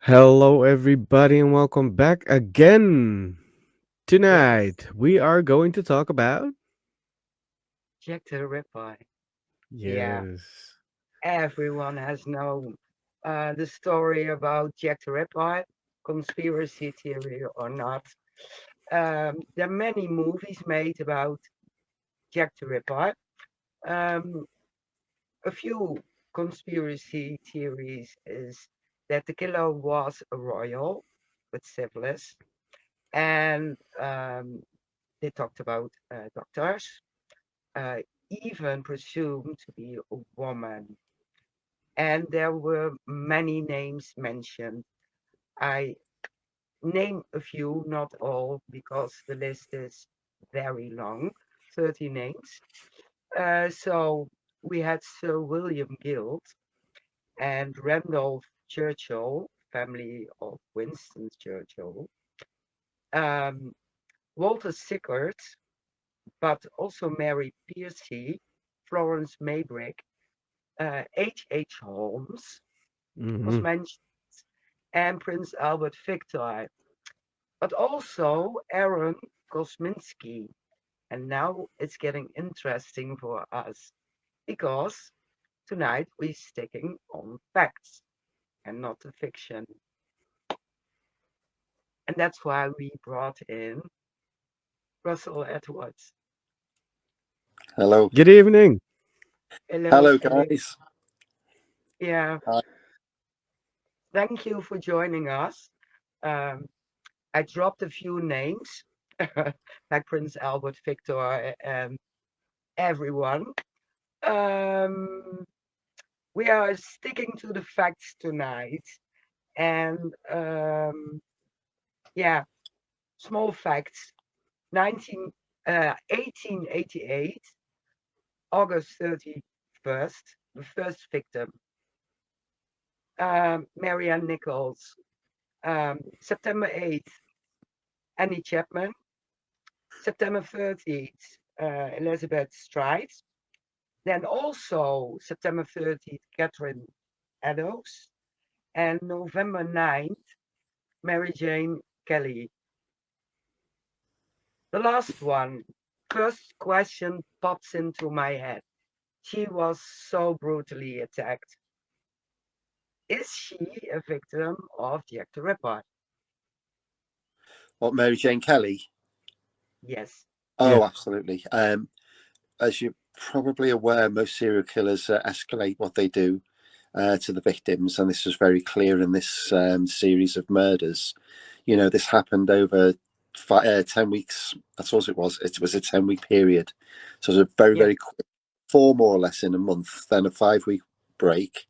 Hello, everybody, and welcome back again. Yes, Tonight, we are going to talk about. Jack the Ripper. Yeah, Yes. everyone has known the story about Jack the Ripper, conspiracy theory or not. There are many movies made about Jack the Ripper. Um, a few conspiracy theories is that the killer was a royal with syphilis, and they talked about doctors, uh, even presumed to be a woman. And there were many names mentioned. I name a few, not all, because the list is very long, 30 names. So we had Sir William Guild and Randolph Churchill, family of Winston Churchill, um, Walter Sickert, but also Mary Piercy, Florence Maybrick, H. Holmes was Hmm. mentioned, and Prince Albert Victor, but also Aaron Kosminski. And now it's getting interesting for us because tonight we're sticking on facts and not the fiction. And that's why we brought in Russell Edwards. Hello. Good evening. Hello, Hello, hello. guys. Yeah, Hi. thank you for joining us. Um, I dropped a few names like Prince Albert, Victor, and everyone. Um, we are sticking to the facts tonight. And yeah, small facts. 1888, August 31st, the first victim, Marianne Nichols. September 8th, Annie Chapman. September 30th, Elizabeth Stride. Then also September 30th, Catherine Eddowes. And November 9th, Mary Jane Kelly. The last one, first question pops into my head. She was so brutally attacked. Is she a victim of Jack the Ripper? What, Mary Jane Kelly? Yes. Yeah. Oh, absolutely. As you're probably aware, most serial killers escalate what they do to the victims, and this was very clear in this series of murders. You know, this happened over 10 weeks. That's all it was. It was a 10-week period. So it was a very, Yeah. very quick, four more or less in a month, then a 5-week break,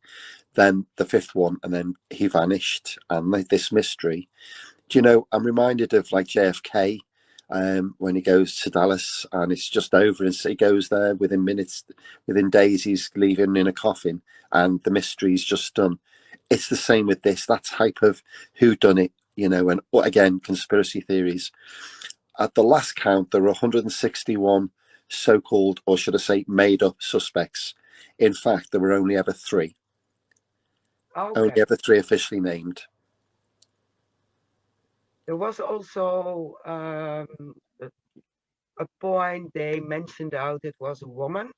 then the fifth one, and then he vanished. And this mystery, do you know, I'm reminded of like JFK when he goes to Dallas and it's just over, and so he goes there within minutes, within days, he's leaving in a coffin, and the mystery's just done. It's the same with this, that type of who done it, you know, and again, conspiracy theories. At the last count, there were 161 so-called, or should I say, made-up suspects. In fact, there were only Okay. ever three officially named. There was also a point they mentioned out it was a woman.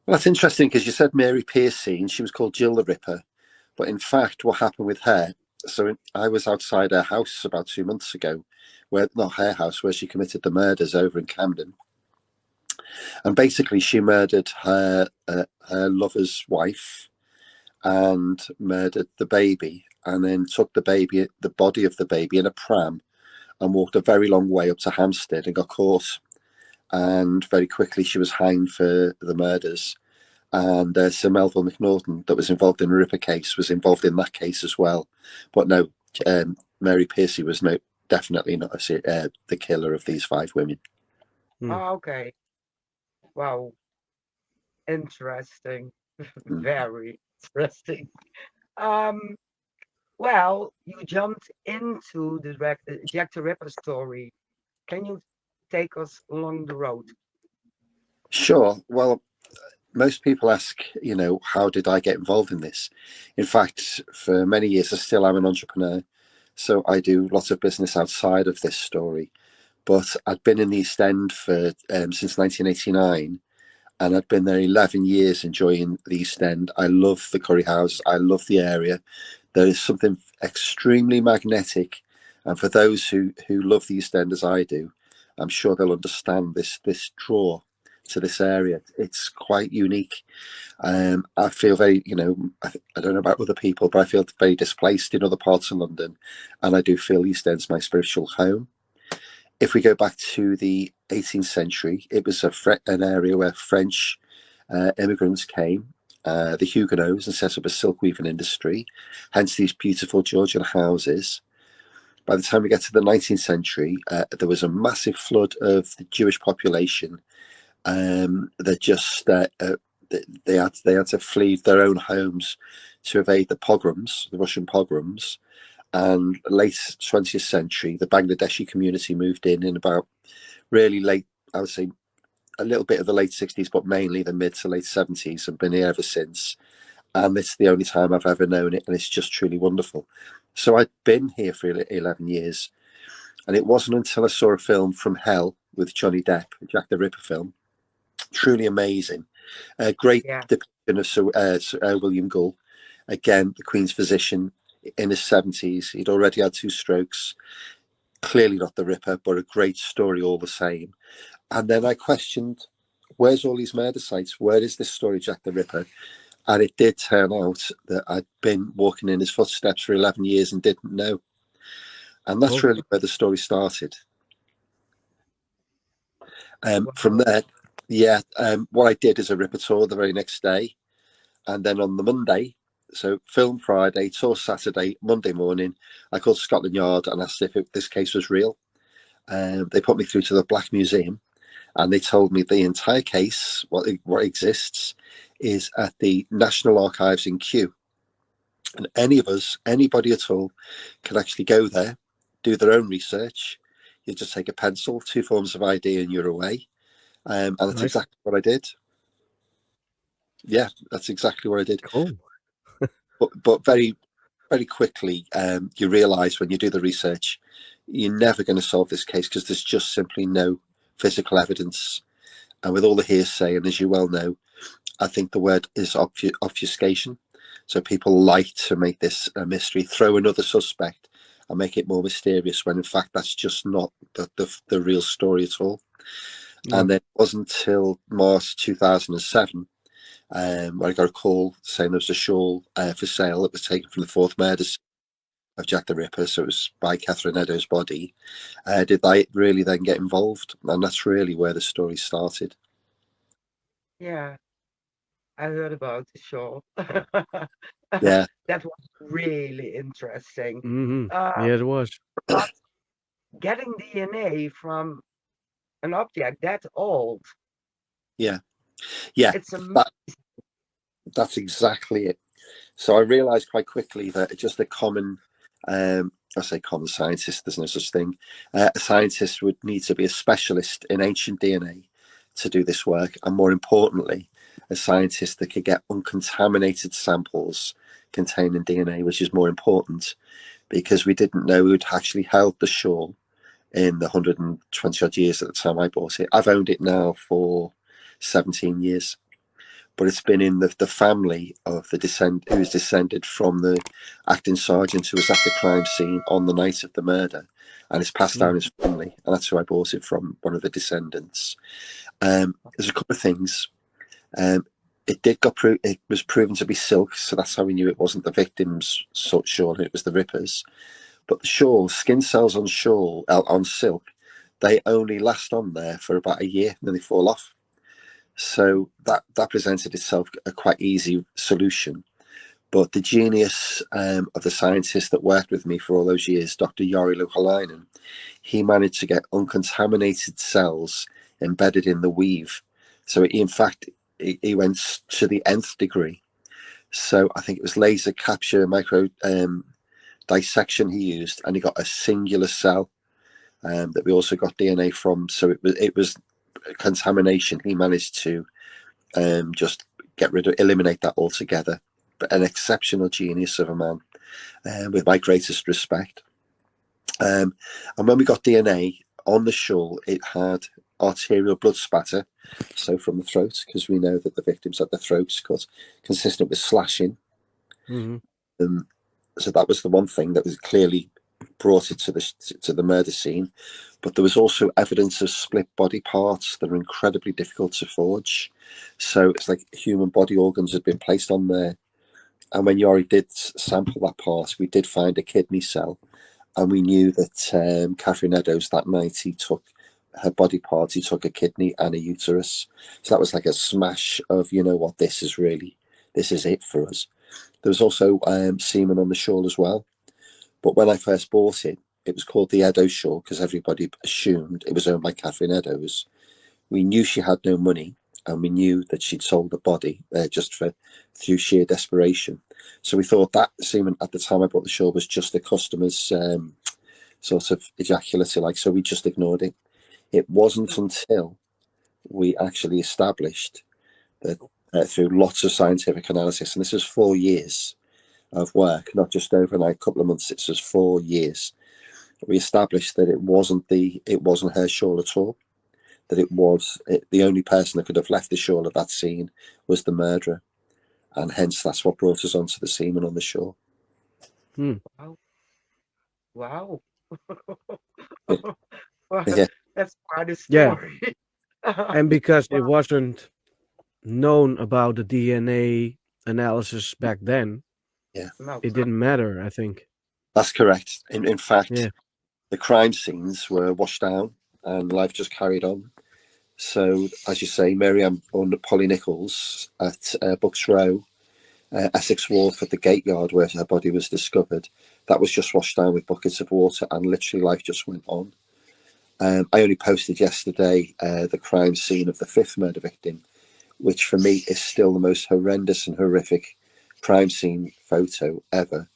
Well, that's interesting because you said Mary Piercy and she was called Jill the Ripper. But in fact, what happened with her? So I was outside her house about 2 months ago, where not her house, where she committed the murders over in Camden, and basically she murdered her lover's wife and murdered the baby, and then took the body of the baby in a pram, and walked a very long way up to Hampstead and got caught. And very quickly she was hanged for the murders. And Sir Melville Macnaghten, that was involved in the Ripper case, was involved in that case as well. But no, Mary Piercy was definitely not the killer of these five women. Hmm. Oh, okay. Wow. Interesting. Mm. Very interesting. Um, well, you jumped into the Jack the Ripper story. Can you take us along the road? Sure. Well, most people ask, how did I get involved in this? In fact, for many years, I still am an entrepreneur. So I do lots of business outside of this story. But I'd been in the East End for since 1989, and I'd been there 11 years enjoying the East End. I love the curry house. I love the area. There is something extremely magnetic. And for those who love the East End as I do, I'm sure they'll understand this draw to this area. It's quite unique. I feel very, I don't know about other people, but I feel very displaced in other parts of London. And I do feel East End's my spiritual home. If we go back to the 18th century, it was an area where French immigrants came, the Huguenots, and set up a silk weaving industry, hence these beautiful Georgian houses. By the time we get to the 19th century, there was a massive flood of the Jewish population that just they had to flee their own homes to evade the pogroms, the Russian pogroms. And late 20th century, the Bangladeshi community moved in about really late, I would say a little bit of the late 60s, but mainly the mid to late 70s, and been here ever since. And it's the only time I've ever known it, and it's just truly wonderful. So I'd been here for 11 years, and it wasn't until I saw a film From Hell with Johnny Depp, a Jack the Ripper film, truly amazing. A great Yeah, depiction of Sir William Gull, again, the Queen's physician in his 70s. He'd already had two strokes, clearly not the Ripper, but a great story all the same. And then I questioned, where's all these murder sites? Where is this story, Jack the Ripper? And it did turn out that I'd been walking in his footsteps for 11 years and didn't know. And that's Oh, really where the story started. From wow. there, yeah, what I did is a Ripper tour the very next day. And then on the Monday, so film Friday, tour Saturday, Monday morning, I called Scotland Yard and asked if this case was real. They put me through to the Black Museum, and they told me the entire case, what exists, is at the National Archives in Kew. And any of us, anybody at all, can actually go there, do their own research. You just take a pencil, two forms of ID, and you're away. And that's nice. exactly what I did. Yeah, that's exactly what I did. Cool. But very, very quickly, you realise when you do the research, you're never going to solve this case because there's just simply no physical evidence. And with all the hearsay, and as you well know, I think the word is obfuscation. So people like to make this a mystery, throw another suspect, and make it more mysterious, when in fact that's just not the real story at all. Yeah. And then it wasn't until March 2007 where I got a call saying there was a shawl for sale that was taken from the fourth murder of Jack the Ripper. So it was by Catherine Eddowes' body. Did I really then get involved? And that's really where the story started. Yeah, I heard about the show. Yeah, That was really interesting. Mm-hmm. Um, Yeah, it was. but getting DNA from an object that old, yeah, yeah. it's a That that's exactly it. So I realised quite quickly that just a common, I say common scientist, there's no such thing. A scientist would need to be a specialist in ancient DNA to do this work, and more importantly, a scientist that could get uncontaminated samples containing DNA, which is more important because we didn't know who'd actually held the shawl in the 120 odd years at the time I bought it. I've owned it now for 17 years. but it's been in the family of who is descended from the acting sergeant who was at the crime scene on the night of the murder, and it's passed down Mm. his family, and that's who I bought it from, one of the descendants. There's a couple of things. Um, it was proven to be silk, so that's how we knew it wasn't the victim's shawl, it was the Ripper's. But the shawl, skin cells on on silk, they only last on there for about a year, and then they fall off. So that presented itself a quite easy solution. But the genius of the scientist that worked with me for all those years, Dr. Jari Luhalainen, he managed to get uncontaminated cells embedded in the weave. So in fact, he went to the nth degree. So I think it was laser capture micro dissection he used, and he got a singular cell that we also got DNA from. So it was contamination. He managed to just eliminate that altogether. But an exceptional genius of a man, with my greatest respect. And when we got DNA on the shawl, it had arterial blood spatter, so from the throat, because we know that the victims had their throats cut, consistent with slashing. Mm-hmm. So that was the one thing that was clearly brought it to the murder scene. But there was also evidence of split body parts that are incredibly difficult to forge. So it's like human body organs had been placed on there. And when Yori did sample that part, we did find a kidney cell. And we knew that Catherine Eddowes that night, he took her body parts, he took a kidney and a uterus. So that was like a smash of, you know what, this is it for us. There was also semen on the shawl as well. But when I first bought it, it was called the Eddowes shawl because everybody assumed it was owned by Catherine Eddowes. We knew she had no money, and we knew that she'd sold the body through sheer desperation. So we thought that semen at the time I bought the shawl was just the customer's sort of ejaculate, like, so we just ignored it. It wasn't until we actually established that through lots of scientific analysis, and this was 4 years of work, not just overnight, couple of months. It was 4 years. We established that it wasn't her shawl at all. That the only person that could have left the shawl at that scene was the murderer, and hence that's what brought us onto the semen on the shawl. Mm. Wow. Wow. Yeah, That's quite a Yeah, story. and because it Wow. wasn't known about the DNA analysis back then, yeah, No, it didn't matter, I think. that's correct. In Yeah. fact, the crime scenes were washed down, and life just carried on. So, as you say, Miriam owned Polly Nichols at Bucks Row, Essex Wharf at the Gate Yard where her body was discovered. That was just washed down with buckets of water, and literally life just went on. I only posted yesterday the crime scene of the fifth murder victim, which for me is still the most horrendous and horrific crime scene photo ever.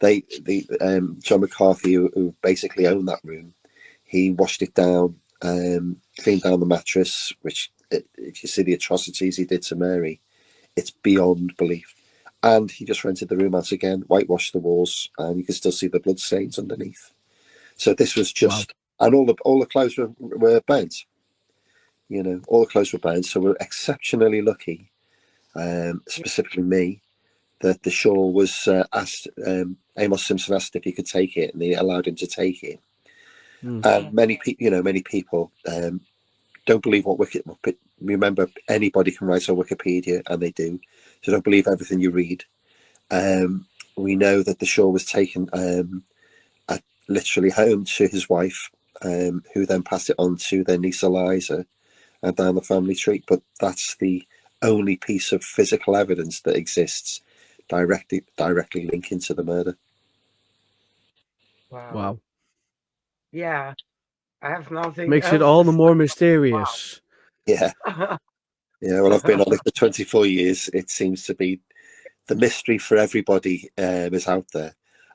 John McCarthy, who basically owned that room, he washed it down, cleaned down the mattress, which, if you see the atrocities he did to Mary, it's beyond belief. And he just rented the room out again, whitewashed the walls, and you can still see the blood stains underneath. So this was Wow. just, and all the clothes were burnt. You know, all the clothes were burnt. So we're exceptionally lucky, specifically me, that the shawl was asked. Amos Simpson asked if he could take it, and they allowed him to take it. Mm. And many people don't believe what Wikipedia. Remember, anybody can write on Wikipedia, and they do. So don't believe everything you read. We know that the shawl was taken literally home to his wife, who then passed it on to their niece Eliza and down the family tree. But that's the only piece of physical evidence that exists directly linking to the murder. Wow. Wow. Yeah. I have nothing Makes it else all to the say. more mysterious. Yeah, yeah. Well, I've been on it for 24 years. It seems to be the mystery for everybody is out there.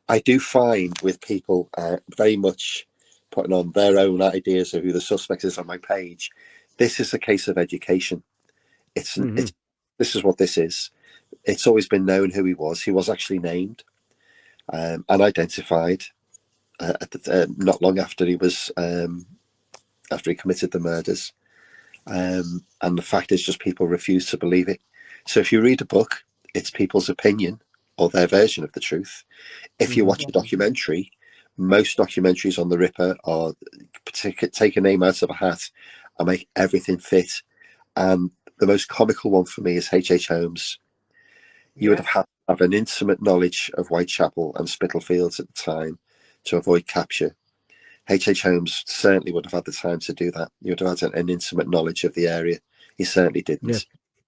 I do find with people very much putting on their own ideas of who the suspect is on my page. This is a case of education. Mm-hmm. It's this is what this is. It's always been known who he was. He was actually named and identified not long after after he committed the murders. And the fact is, just people refuse to believe it. So if you read a book, it's people's opinion or their version of the truth. If you Mhm. watch a documentary, most documentaries on the Ripper are take a name out of a hat and make everything fit. And the most comical one for me is H.H. Holmes. You would Yeah. have had to have an intimate knowledge of Whitechapel and Spitalfields at the time to avoid capture. H.H. Holmes certainly would have had the time to do that. You would have had an intimate knowledge of the area. He certainly Yeah. didn't.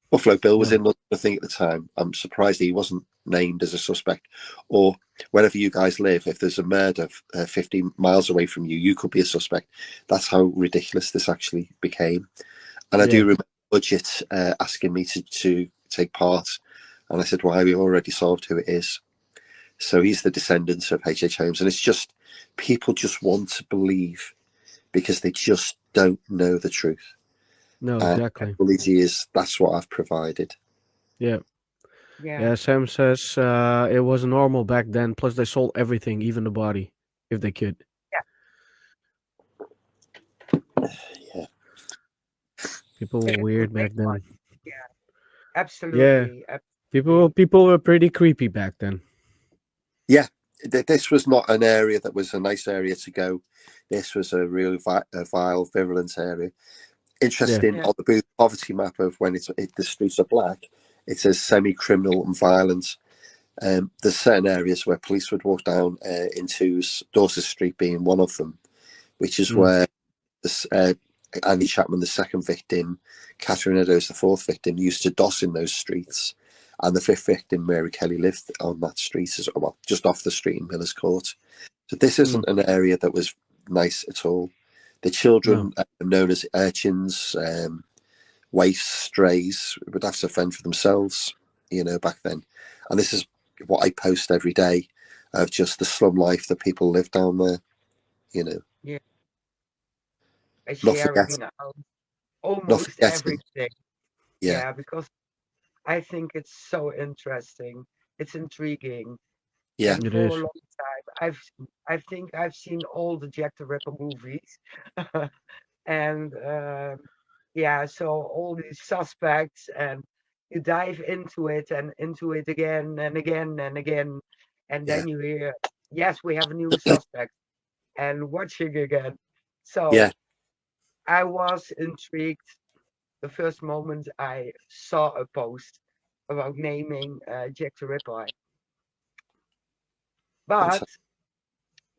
Buffalo Bill was No. in London, I think, at the time. I'm surprised he wasn't named as a suspect. Or wherever you guys live, if there's a murder 50 miles away from you, you could be a suspect. That's how ridiculous this actually became. And I do Yeah. remember Budget asking me to take part. And I said, why? We've already solved who it is. So he's the descendant of H.H. Holmes. And it's just, people just want to believe because they just don't know the truth. No. And Exactly. all these years, that's what I've provided. Yeah. Yeah. Yeah. Sam says it was normal back then. Plus, they sold everything, even the body, if they could. Yeah. People were It would weird make back then. money. Yeah. Yeah. Absolutely. Absolutely. People were pretty creepy back then. Yeah. This was not an area that was a nice area to go. This was a really vile, virulent area. Yeah. Interesting, Yeah. on the Booth poverty map of when the streets are black, it says semi-criminal and violent. There's certain areas where police would walk down into Dorset Street being one of them, which is Mm. where this, Andy Chapman, the second victim, Catherine Eddowes, the fourth victim, used to doss in those streets. And the fifth victim, Mary Kelly, lived on that street, well, just off the street in Miller's Court. So this Mm. isn't an area that was nice at all. The No. children, known as urchins, waifs, strays, would have to fend for themselves, back then. And this is what I post every day of just the slum life that people live down there, you know. Yeah. Not Sharing forgetting, not almost forgetting, everything. yeah, Yeah, because I think it's so interesting. It's intriguing. yeah, And It for a is. long time, I think I've seen all the Jack the Ripper movies. And yeah, so all these suspects, and you dive into it and into it again and again and again. And yeah, then you hear, yes, we have a new suspect, and watching again. yeah, So I was intrigued the first moment I saw a post about naming Jack the Ripper. But fantastic.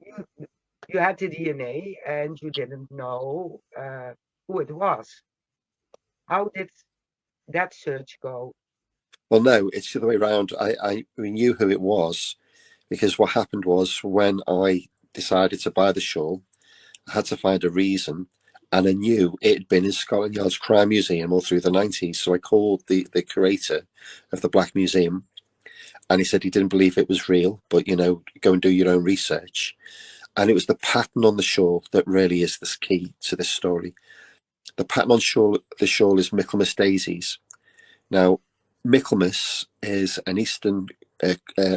you you had the DNA and you didn't know who it was. How did that search go? Well, no, it's the other way around. We knew who it was because what happened was when I decided to buy the shawl, I had to find a reason. And I knew it had been in Scotland Yard's Crime Museum all through the 90s. So I called the curator of the Black Museum and he said he didn't believe it was real, but, go and do your own research. And it was the pattern on the shawl that really is the key to this story. The pattern on the shawl is Michaelmas daisies. Now, Michaelmas is an Eastern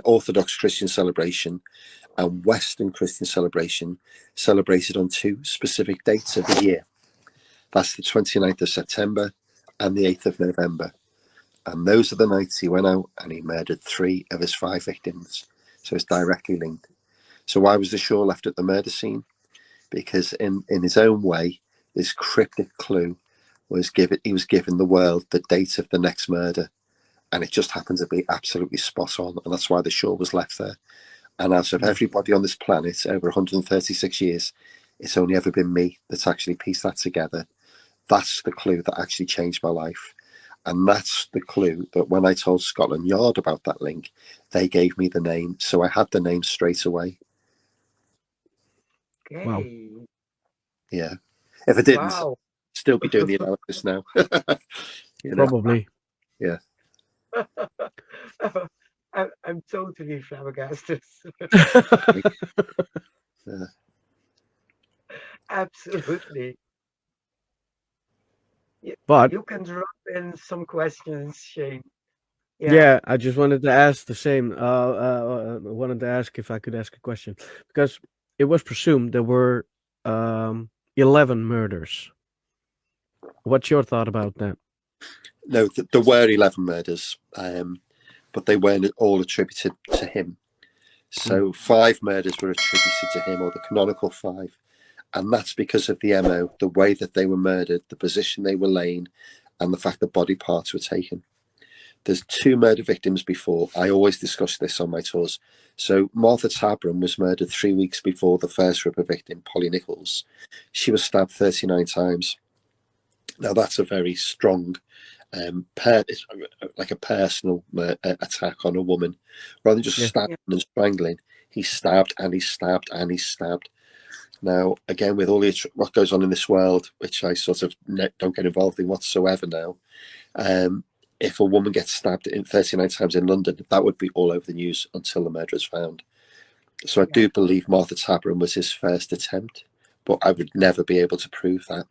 Orthodox Christian celebration and Western Christian celebration celebrated on two specific dates of the year. That's the 29th of September and the 8th of November. And those are the nights he went out and he murdered 3 of his 5 victims. So it's directly linked. So why was the shawl left at the murder scene? Because in his own way, this cryptic clue he was given the world the date of the next murder. And it just happened to be absolutely spot on. And that's why the shawl was left there. And out of Mm. everybody on this planet over 136 years, it's only ever been me that's actually pieced that together. That's the clue that actually changed my life. And that's the clue that when I told Scotland Yard about that link, they gave me the name. So I had the name straight away. Wow. Okay. Yeah. If I didn't, I'd Wow. still be doing the analysis now. you know? Probably. Yeah. I'm totally flabbergasted. Yeah. Absolutely. But You can drop in some questions, Shane. Yeah. yeah, I just wanted to ask the same. Wanted to ask if I could ask a question because it was presumed there were 11 murders. What's your thought about that? No, there were 11 murders, but they weren't all attributed to him. So 5 murders were attributed to him, or the canonical 5. And that's because of the MO, the way that they were murdered, the position they were laying, and the fact that body parts were taken. There's 2 murder victims before. I always discuss this on my tours. So Martha Tabram was murdered 3 weeks before the first Ripper victim, Polly Nichols. She was stabbed 39 times. Now that's a very strong, like a personal attack on a woman. Rather than just stabbing and strangling, he stabbed and he stabbed and he stabbed. Now, again, with all what goes on in this world, which I sort of don't get involved in whatsoever now, if a woman gets stabbed 39 times in London, that would be all over the news until the murder is found. So I do believe Martha Tabram was his first attempt, but I would never be able to prove that.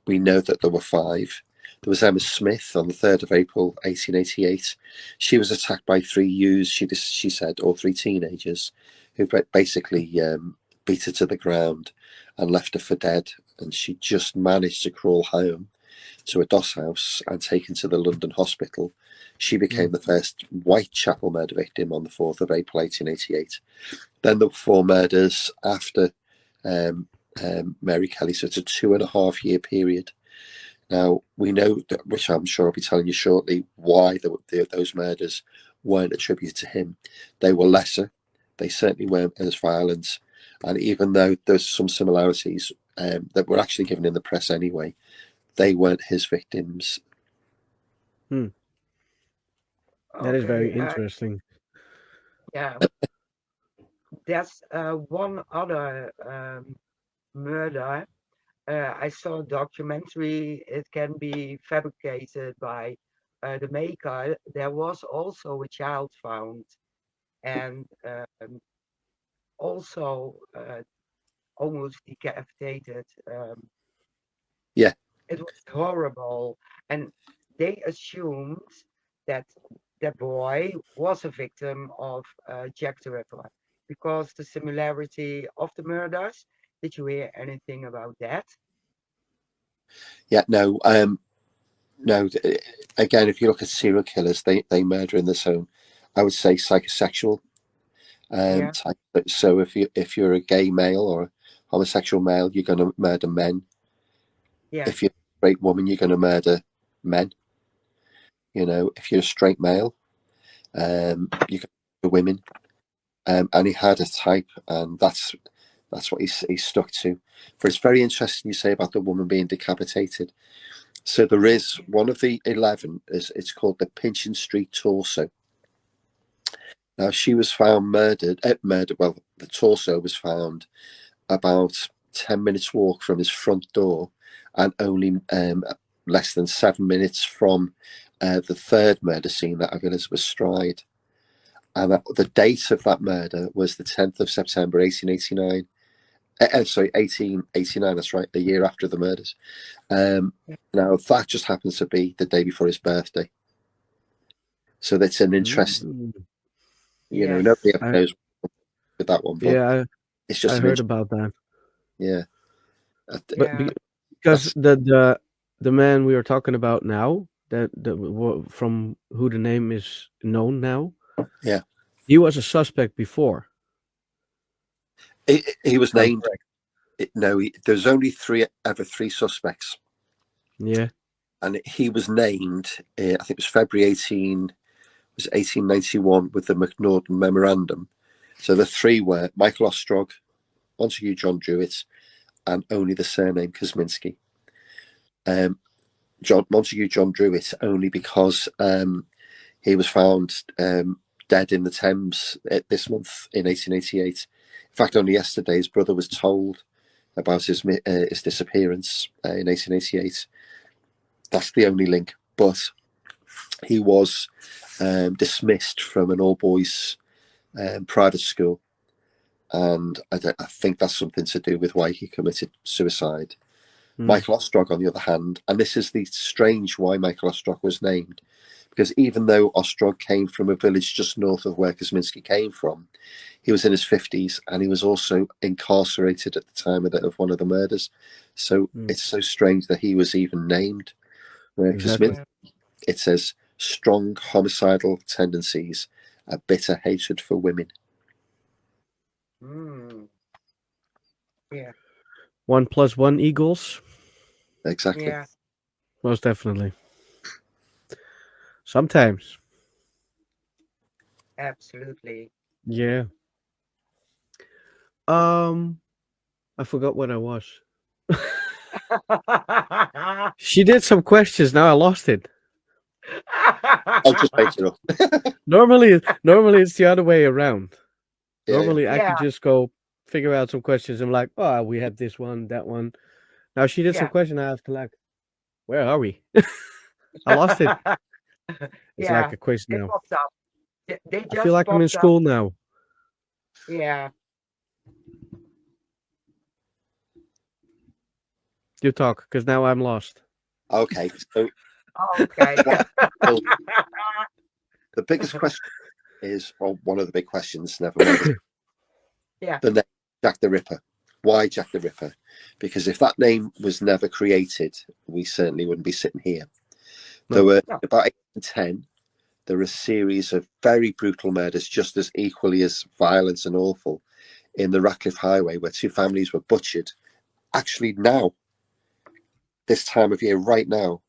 We know that there were 5. There was Emma Smith on the 3rd of April, 1888. She was attacked by 3 youths, she said, or 3 teenagers, who basically beat her to the ground and left her for dead. And she just managed to crawl home to a doss house and taken to the London hospital. She became the first Whitechapel murder victim on the 4th of April, 1888. Then there were 4 murders after Mary Kelly, so it's a 2.5-year period. Now, we know, that, which I'm sure I'll be telling you shortly, why those murders weren't attributed to him. They were lesser. They certainly weren't as violent. And even though there's some similarities that were actually given in the press anyway, they weren't his victims. That is very interesting. Yeah. There's one other murder. I saw a documentary. It can be fabricated by the maker. There was also a child found, and also almost decapitated. Yeah. It was horrible, and they assumed that the boy was a victim of Jack the Ripper because the similarity of the murders. Did you hear anything about that? Yeah, no. No, again, if you look at serial killers, they murder in the zone. I would say psychosexual type. So if you're a gay male or a homosexual male, you're going to murder men. Yeah. If you're a straight woman, you're going to murder men. If you're a straight male, you can murder women. And he had a type, and that's what he stuck to. But it's very interesting you say about the woman being decapitated. So there is one of the 11. It's called the Pinchin Street Torso. Now she was found murdered. Well, the torso was found about 10 minutes walk from his front door, and only less than 7 minutes from the 3rd murder scene, that of Elizabeth Stride. And the date of that murder was the 10th of September, 1889. 1889. That's right, the year after the murders. Now that just happens to be the day before his birthday. So that's an interesting. Nobody ever knows with that one, but it's just I heard about that. Yeah, but because the man we are talking about now, from who the name is known now, he was a suspect before. He was named. There's only 3 suspects. Yeah, and he was named. I think it was February 1891 with the Macnaghten Memorandum. So the 3 were Michael Ostrog, Montague John Druitt, and only the surname Kosminski. Montague John Druitt only because he was found dead in the Thames this month in 1888. In fact, only yesterday his brother was told about his disappearance in 1888. That's the only link. But he was dismissed from an all-boys private school, and I think that's something to do with why he committed suicide. Michael Ostrog, on the other hand, and this is the strange why Michael Ostrog was named, because even though Ostrog came from a village just north of where Kosminski came from, he was in his 50s, and he was also incarcerated at the time of one of the murders. So it's so strange that he was even named. Exactly. it says strong homicidal tendencies, a bitter hatred for women. Yeah. 1 + 1 equals. Exactly. Yeah. Most definitely. Sometimes. Absolutely. Yeah. I forgot what I was. She did some questions. Now I lost it. I'll just make it up. Normally it's the other way around. Yeah, Normally I Yeah. could just go figure out some questions. I'm like, oh, we have this one, that one. Now she did some Yeah. question. I have to like, where are we? I lost it. It's Yeah. like a quiz It now. popped up. They I feel just like I'm in popped up. school now. Yeah. You talk, because now I'm lost. Okay. So Okay. well, the biggest question is, or one of the big questions, never mind. Yeah. The name Jack the Ripper. Why Jack the Ripper? Because if that name was never created, we certainly wouldn't be sitting here. There were about 8 and 10. There were a series of very brutal murders, just as equally as violent and awful, in the Ratcliffe Highway, where 2 families were butchered. Actually, now, this time of year, right now,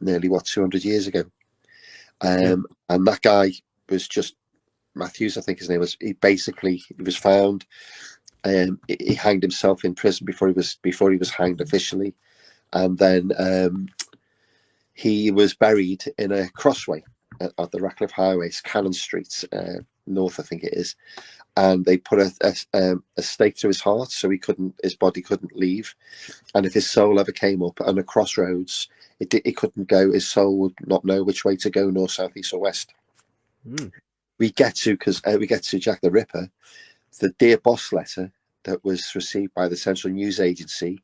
nearly 200 years ago. And that guy was just Matthews, I think his name was. He was found. He hanged himself in prison before he was hanged officially, and then he was buried in a crossway at the Ratcliffe Highway, Cannon Street, north, I think it is. And they put a stake through his heart, so his body couldn't leave. And if his soul ever came up on a crossroads, it couldn't go. His soul would not know which way to go, north, south, east, or west. We get to Jack the Ripper, the Dear Boss letter that was received by the Central News Agency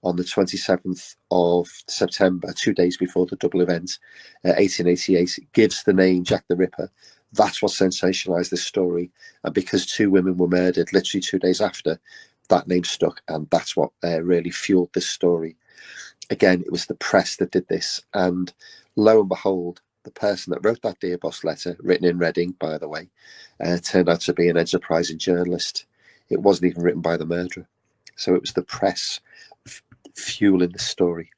on the 27th of September, 2 days before the double event, 1888, gives the name Jack the Ripper. That's what sensationalized this story. And because 2 women were murdered literally 2 days after, that name stuck. And that's what really fueled this story. Again, it was the press that did this. And lo and behold, the person that wrote that Dear Boss letter, written in Reading, by the way, turned out to be an enterprising journalist. It wasn't even written by the murderer. So it was the press fueling the story.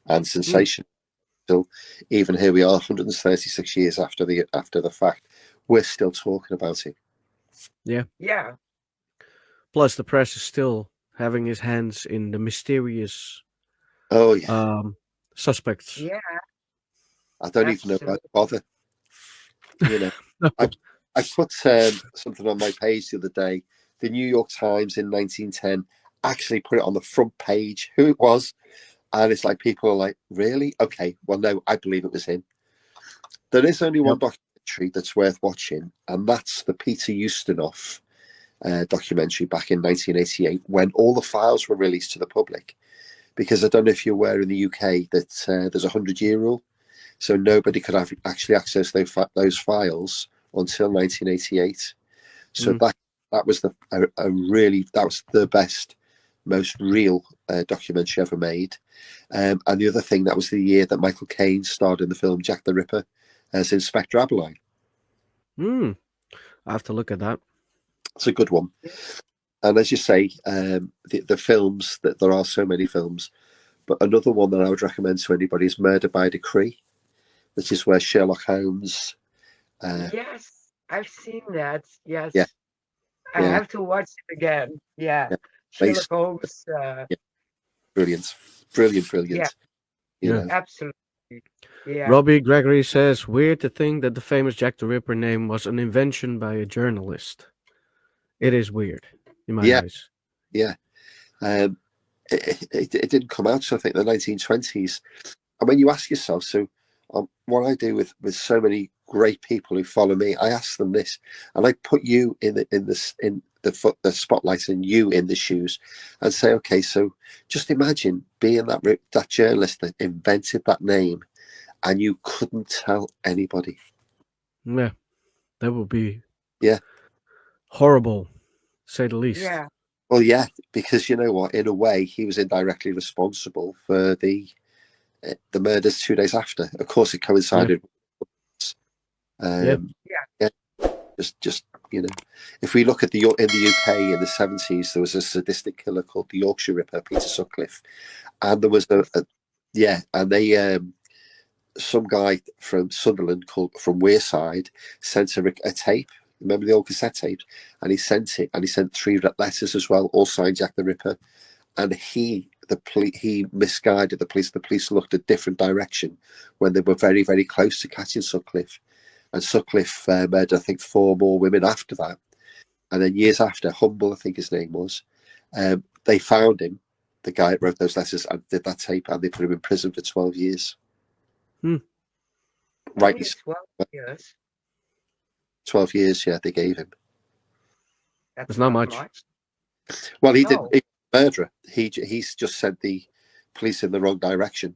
And sensation. Still, even here we are, 136 years after the fact, we're still talking about it. Yeah. Yeah. Plus, the press is still having his hands in the mysterious suspects. Yeah. I don't even know why to bother. You know, I put something on my page the other day. The New York Times in 1910 actually put it on the front page who it was, and it's like people are like, really? Okay, well, no, I believe it was him. There is only one documentary that's worth watching, and that's the Peter Ustinov documentary back in 1988, when all the files were released to the public. Because I don't know if you're aware in the UK that there's a 100-year rule, so nobody could actually access those files until 1988. So that was that was the best, most real documentary ever made. And the other thing, that was the year that Michael Caine starred in the film Jack the Ripper as Inspector Abberline. I have to look at that. It's a good one. And as you say, the films, that there are so many films, but another one that I would recommend to anybody is Murder by Decree, which is where Sherlock Holmes. Yes, I've seen that. Yes. Yeah. I have to watch it again. Yeah. Sherlock Holmes. Brilliant. Yeah. You know. Absolutely. Yeah. Robbie Gregory says, weird to think that the famous Jack the Ripper name was an invention by a journalist. It is weird, in my eyes. Yeah. It didn't come out, so I think, the 1920s. And when you ask yourself, so what I do with so many great people who follow me, I ask them this, and I put you in the spotlight and you in the shoes, and say, okay, so just imagine being that journalist that invented that name, and you couldn't tell anybody. Yeah, that would be horrible, to say the least. Yeah. Well, yeah, because you know what? In a way, he was indirectly responsible for the the murders 2 days after. Of course, it coincided. Yeah, just if we look at in the UK in the 70s, there was a sadistic killer called the Yorkshire Ripper, Peter Sutcliffe, and there was some guy from Sunderland from Wearside sent a tape. Remember the old cassette tapes? And he sent 3 letters as well, all signed Jack the Ripper. And he misguided the police. The police looked a different direction when they were very, very close to catching Sutcliffe. And Sutcliffe murdered, I think, 4 more women after that. And then years after, Humble, I think his name was, they found him, the guy that wrote those letters and did that tape, and they put him in prison for 12 years. Right. 12 years. 12 years, yeah, they gave him. That's not much. Well, he didn't. He was a murderer. He's just sent the police in the wrong direction.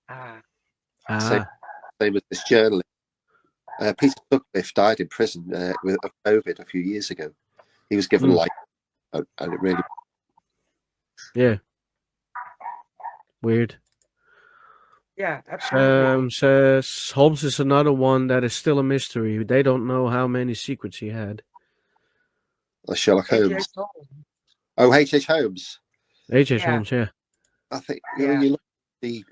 Same as this journalist. Peter Sutcliffe died in prison with COVID a few years ago. He was given life, and it really. Yeah. Weird. Yeah, absolutely. Says Holmes is another one that is still a mystery. They don't know how many secrets he had. Sherlock Holmes. Oh, H.H. Holmes. H.H. Holmes, yeah. I think when you look at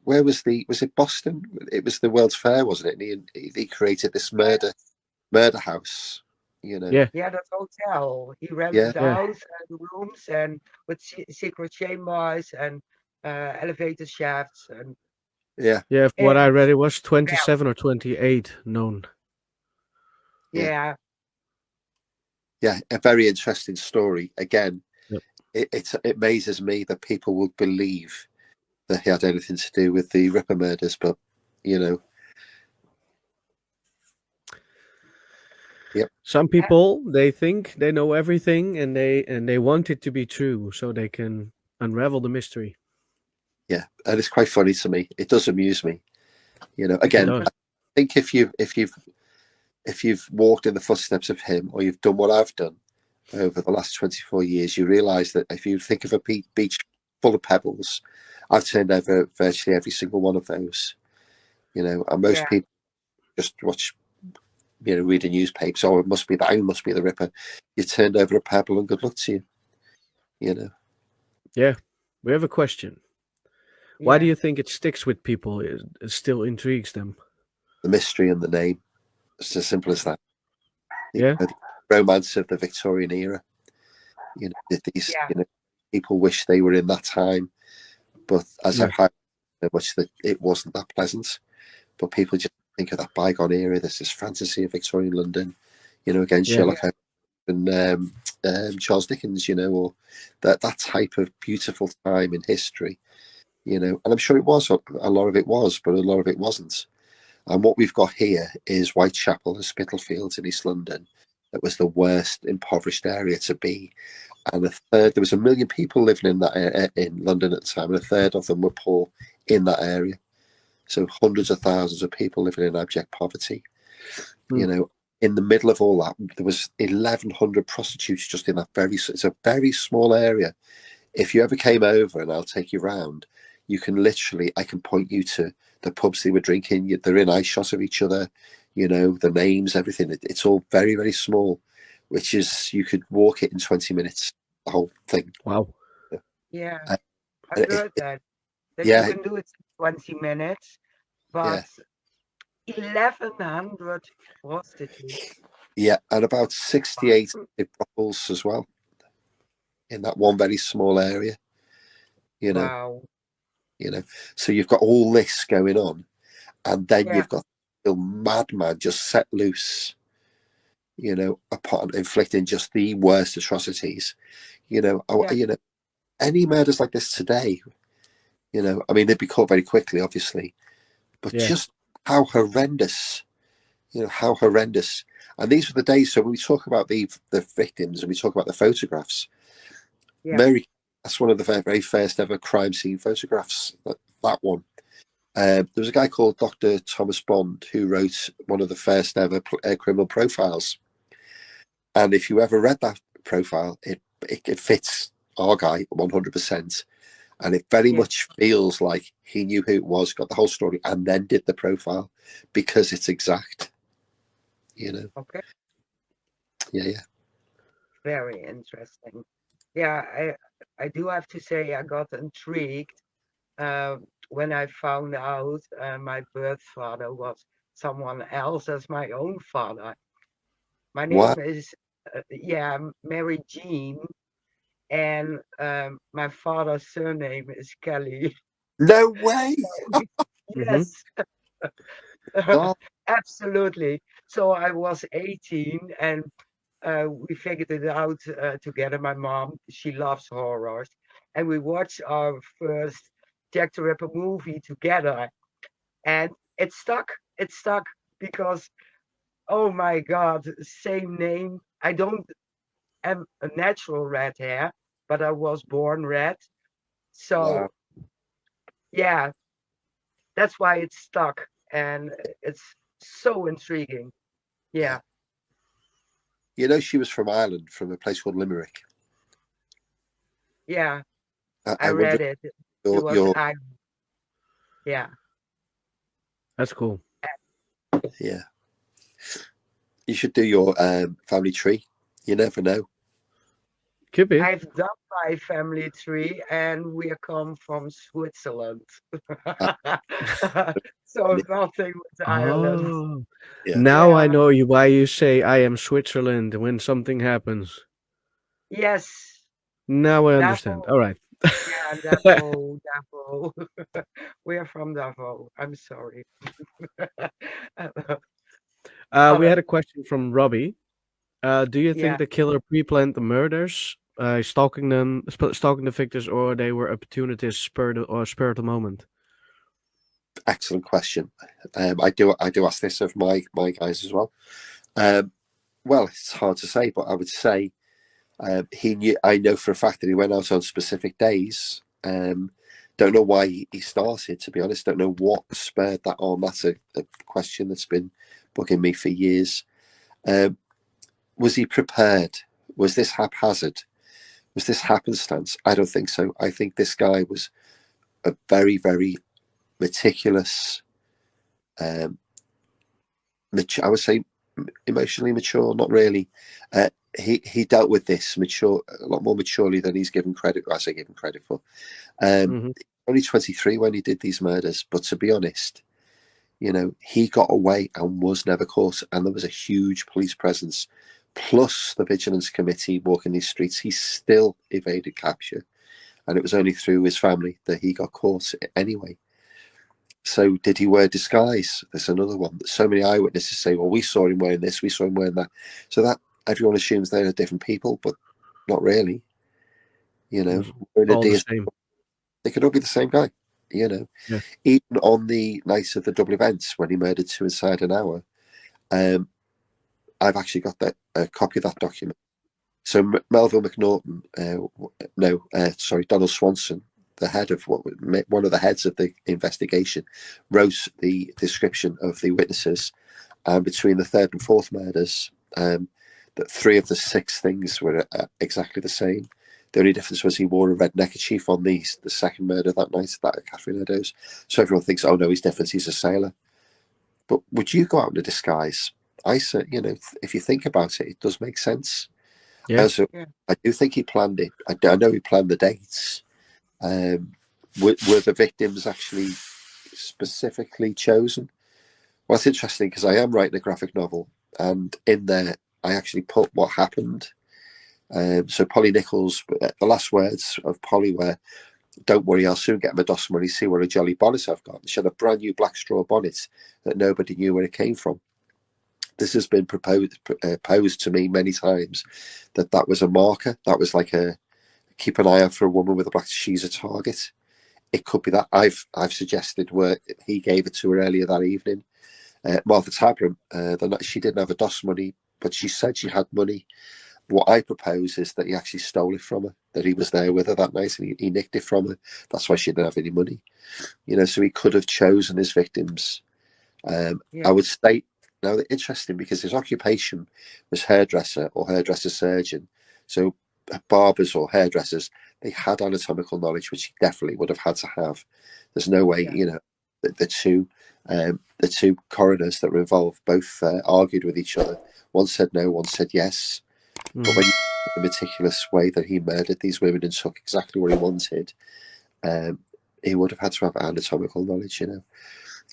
where was it Boston? It was the World's Fair, wasn't it? And he created this murder house. Yeah, that hotel. He rented out and rooms and with secret chambers and elevator shafts and. Yeah. What I read, it was 27 or 28 known. Yeah. Yeah, a very interesting story. Again, it amazes me that people would believe that he had anything to do with the Ripper murders, but Some people, they think they know everything, and they want it to be true so they can unravel the mystery. Yeah, and it's quite funny to me. It does amuse me. Again, I think if you've walked in the footsteps of him, or you've done what I've done over the last 24 years, you realise that if you think of a beach full of pebbles, I've turned over virtually every single one of those. And most people just watch, read a newspaper. Oh, it must be the Ripper. You turned over a pebble, and good luck to you. Yeah, we have a question. Why do you think it sticks with people? It still intrigues them. The mystery and the name. It's as simple as that. The romance of the Victorian era. These people wish they were in that time, but as I've had so much that it wasn't that pleasant. But people just think of that bygone era. There's this fantasy of Victorian London, again Sherlock Holmes and Charles Dickens, or that type of beautiful time in history. And I'm sure it was, a lot of it was, but a lot of it wasn't. And what we've got here is Whitechapel and Spitalfields in East London. That was the worst impoverished area to be. And there was 1 million people living in that in London at the time, and a third of them were poor in that area. So hundreds of thousands of people living in abject poverty. In the middle of all that, there was 1,100 prostitutes just in that it's a very small area. If you ever came over, and I'll take you round, you can I can point you to the pubs they were drinking. They're in eye shot of each other, the names, everything. It's all very, very small, which is, you could walk it in 20 minutes, the whole thing. Wow. Yeah. I've heard that you can do it in 20 minutes, but 1,100 prostitutes. Yeah, and about 68 brothels as well in that one very small area. Wow. So you've got all this going on, and then you've got the madman just set loose, upon inflicting just the worst atrocities. Any murders like this today, they'd be caught very quickly, obviously, but just how horrendous, how horrendous. And these were the days. So when we talk about the victims and we talk about the photographs, Mary, that's one of the very, very first ever crime scene photographs. That one. There was a guy called Dr. Thomas Bond who wrote one of the first ever criminal profiles. And if you ever read that profile, it fits our guy 100%. And it very much feels like he knew who it was, got the whole story, and then did the profile because it's exact. Okay. Yeah. Very interesting. Yeah, I do have to say I got intrigued when I found out my birth father was someone else as my own father. My Wow. name is Mary Jean, and my father's surname is Kelly. No way. Yes, God. absolutely. So I was 18 and we figured it out together. My mom, she loves horrors. And we watched our first Jack the Ripper movie together. And it stuck. It stuck because, oh my God, same name. I don't am a natural red hair, but I was born red. Wow. So yeah, that's why it stuck. And it's so intriguing. Yeah. She was from Ireland, from a place called Limerick. Yeah. I I wonder read it. It if was your I. Yeah. That's cool. yeah. You should do your family tree. You never know. Could be. I've done my family tree and we come from Switzerland. So nothing with Ireland. Oh, Yeah. now I Yeah. know why you say I am Switzerland when something happens. Yes. Now I understand. Davos. All right. Yeah, Davos. Davos. We're from Davos. I'm sorry. We Other. had a question from Robbie. Do you think Yeah. the killer pre-planned the murders, stalking stalking the victims, or they were opportunists spur the moment? Excellent question. I do ask this of my guys as well. Well, it's hard to say, but I would say he knew. I know for a fact that he went out on specific days. Don't know why he started. To be honest, don't know what spurred that on. That's a question that's been bugging me for years. Was he prepared? Was this haphazard? Was this happenstance? I don't think so. I think this guy was a very, very meticulous, I would say emotionally mature, not really. He dealt with this a lot more maturely than he's given credit. I say given credit for. Hmm. Only 23 when he did these murders, but to be honest, he got away and was never caught, and there was a huge police presence. Plus the vigilance committee walking these streets, he still evaded capture, and it was only through his family that he got caught anyway. So did he wear disguise? There's another one. So many eyewitnesses say, well, we saw him wearing this, we saw him wearing that. So that everyone assumes they're different people, but not really. It's Wearing a all the DS, same. they could all be the same guy. Yeah. Even on the night of the double events when he murdered two inside an hour, I've actually got a copy of that document. So Melville McNaughton, Donald Swanson, the head of one of the heads of the investigation, wrote the description of the witnesses, and between the third and fourth murders, that 3 of the 6 things were exactly the same. The only difference was he wore a red neckerchief on the second murder that night, that of Catherine Eddowes. So everyone thinks, oh no, he's different, he's a sailor. But would you go out in a disguise? I said, if you think about it, it does make sense. Yeah. So I do think he planned it. I know he planned the dates. Were the victims actually specifically chosen? Well, it's interesting because I am writing a graphic novel, and in there I actually put what happened. So Polly Nichols, the last words of Polly were, "Don't worry, I'll soon get my DOS money. See what a jolly bonnet I've got." She had a brand new black straw bonnet that nobody knew where it came from. This has been posed to me many times that was a marker. That was like a keep an eye out for a woman with a black. She's a target. It could be that I've suggested where he gave it to her earlier that evening. Martha Tabram, she didn't have a DOS money, but she said she had money. What I propose is that he actually stole it from her, that he was there with her that night and he nicked it from her. That's why she didn't have any money. So he could have chosen his victims. I would state, now, interesting because his occupation was hairdresser or hairdresser surgeon. So barbers or hairdressers, They had anatomical knowledge, which he definitely would have had to have. There's no way, the two coroners that were involved both argued with each other. One said no, one said yes. But when you the meticulous way that he murdered these women and took exactly what he wanted, he would have had to have anatomical knowledge.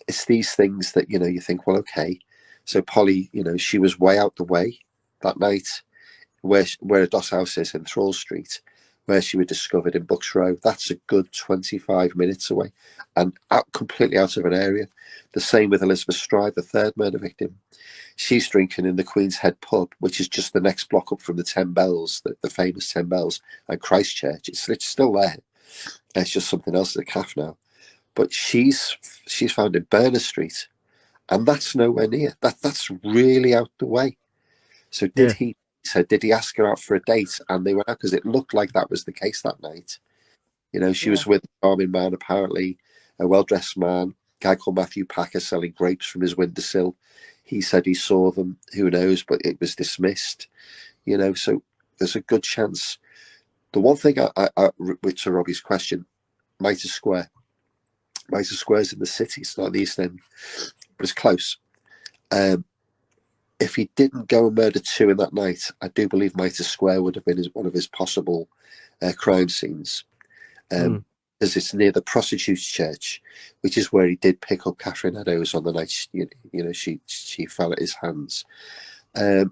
It's these things that you think, well, okay. So Polly, she was way out the way that night, where a Doss house is in Thrall Street, where she was discovered in Bucks Row. That's a good 25 minutes away, and completely out of an area. The same with Elizabeth Stride, the third murder victim. She's drinking in the Queen's Head pub, which is just the next block up from the 10 Bells, the famous 10 Bells, and Christchurch. It's still there. It's just something else at the calf now. But she's found in Berners Street, and that's nowhere near. That's really out the way. So did he ask her out for a date and they went out? Because it looked like that was the case that night. She was with a charming man, apparently, a well-dressed man, a guy called Matthew Packer selling grapes from his windowsill. He said he saw them, who knows, but it was dismissed. So there's a good chance. The one thing which to Robbie's question, Mitre Square. Mitre Square's in the city, it's not in the East End, but it's close. If he didn't go and murder two in that night, I do believe Mitre Square would have been one of his possible crime scenes. As it's near the Prostitutes' Church, which is where he did pick up Catherine Eddowes on the night she fell at his hands. Now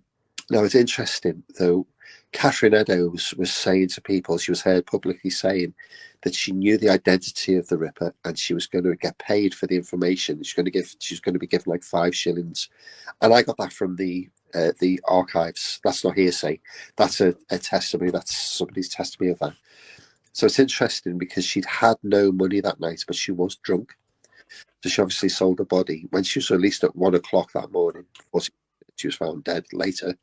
it's interesting though. Catherine Eddowes was saying to people, she was heard publicly saying that she knew the identity of the Ripper and she was going to get paid for the information. She's going to be given like 5 shillings, and I got that from the archives. That's not hearsay. That's a testimony. That's somebody's testimony of that. So it's interesting because she'd had no money that night, but she was drunk. So she obviously sold her body when she was released at 1 o'clock that morning. She was found dead later.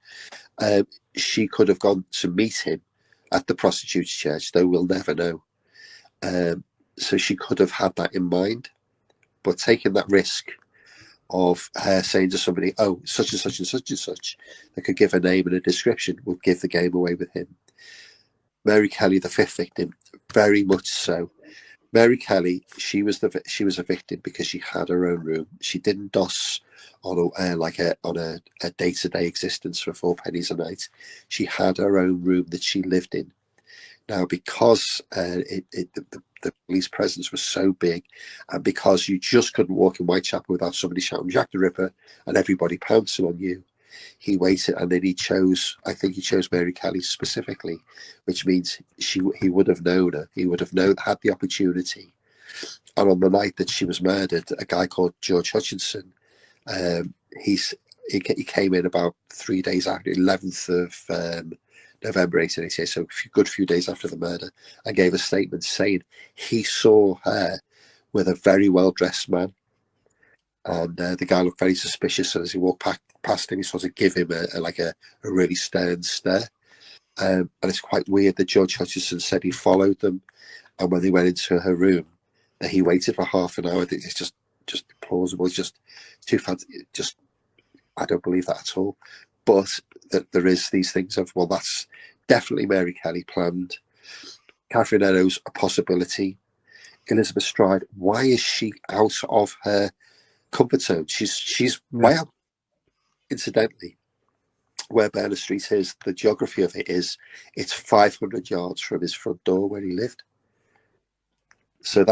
She could have gone to meet him at the Prostitutes' Church, though we'll never know. So she could have had that in mind, but taking that risk of her saying to somebody, oh, such and such and such and such, that could give a name and a description, would give the game away with him. Mary Kelly, the 5th victim, very much so. Mary Kelly, she was a victim because she had her own room. She didn't doss on a day-to-day existence for 4 pennies a night. She had her own room that she lived in. Now, because the police presence was so big, and because you just couldn't walk in Whitechapel without somebody shouting Jack the Ripper and everybody pouncing on you, he waited, and then he chose Mary Kelly specifically, which means he would have known her. He would have had the opportunity. And on the night that she was murdered, a guy called George Hutchinson, he came in about 3 days after, 11th of November 1888, so a good few days after the murder, and gave a statement saying he saw her with a very well-dressed man. And the guy looked very suspicious, and as he walked past him, he sort of gave him a really stern stare. And it's quite weird that George Hutchinson said he followed them, and when they went into her room, that he waited for half an hour. I think it's just plausible. It's just too fancy. I don't believe that at all. But that there is these things of, well, that's definitely Mary Kelly planned. Catherine Eddowes, a possibility. Elizabeth Stride, why is she out of her comfort zone? She's way out. Incidentally, where Berners Street is, the geography of it is, it's 500 yards from his front door where he lived. So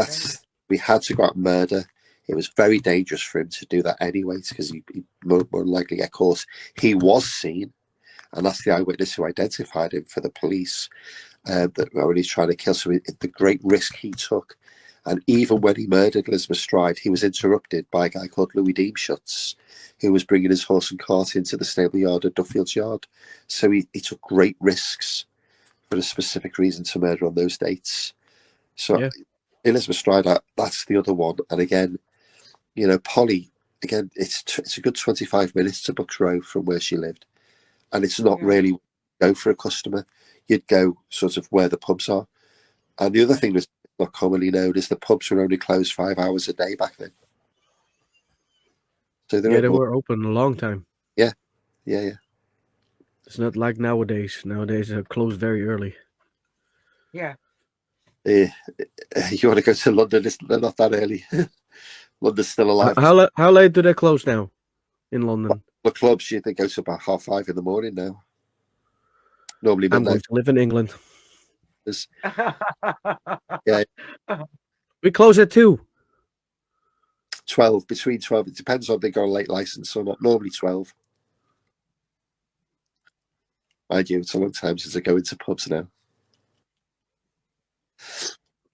we had to go out and murder. It was very dangerous for him to do that anyway, because he more likely get caught. He was seen, and that's the eyewitness who identified him for the police, that when he's trying to kill. So the great risk he took. And even when he murdered Elizabeth Stride, he was interrupted by a guy called Louis Deemschutz, who was bringing his horse and cart into the stable yard at Duffield's Yard. So he took great risks for a specific reason to murder on those dates. So Elizabeth Stride, that's the other one. And again, Polly, again, it's a good 25 minutes to Bucks Row from where she lived. And it's not really go for a customer. You'd go sort of where the pubs are. And the other thing that's not commonly known is the pubs were only closed 5 hours a day back then. So they were open a long time. Yeah. It's not like nowadays. Nowadays they're closed very early. Yeah. You want to go to London? They're not that early. London's still alive. How late do they close now in London? The clubs, they go to about 5:30 in the morning now. Normally I'm midnight. going to live in England. Yeah. We close at 2. 12, between 12. It depends on if they got a late license or not. Normally 12. Mind you, it's a long time since I go into pubs now.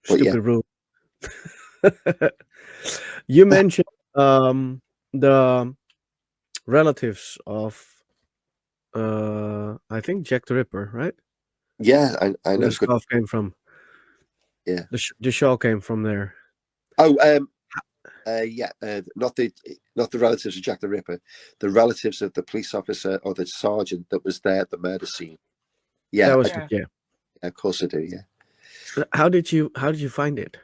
But Stupid rule. You mentioned the relatives of I think Jack the Ripper, right? Yeah, I know. Where the scarf came from. Yeah. The shawl came from there. Oh, not the relatives of Jack the Ripper, the relatives of the police officer or the sergeant that was there at the murder scene. Yeah, yeah. Of course I do. Yeah. How did you find it?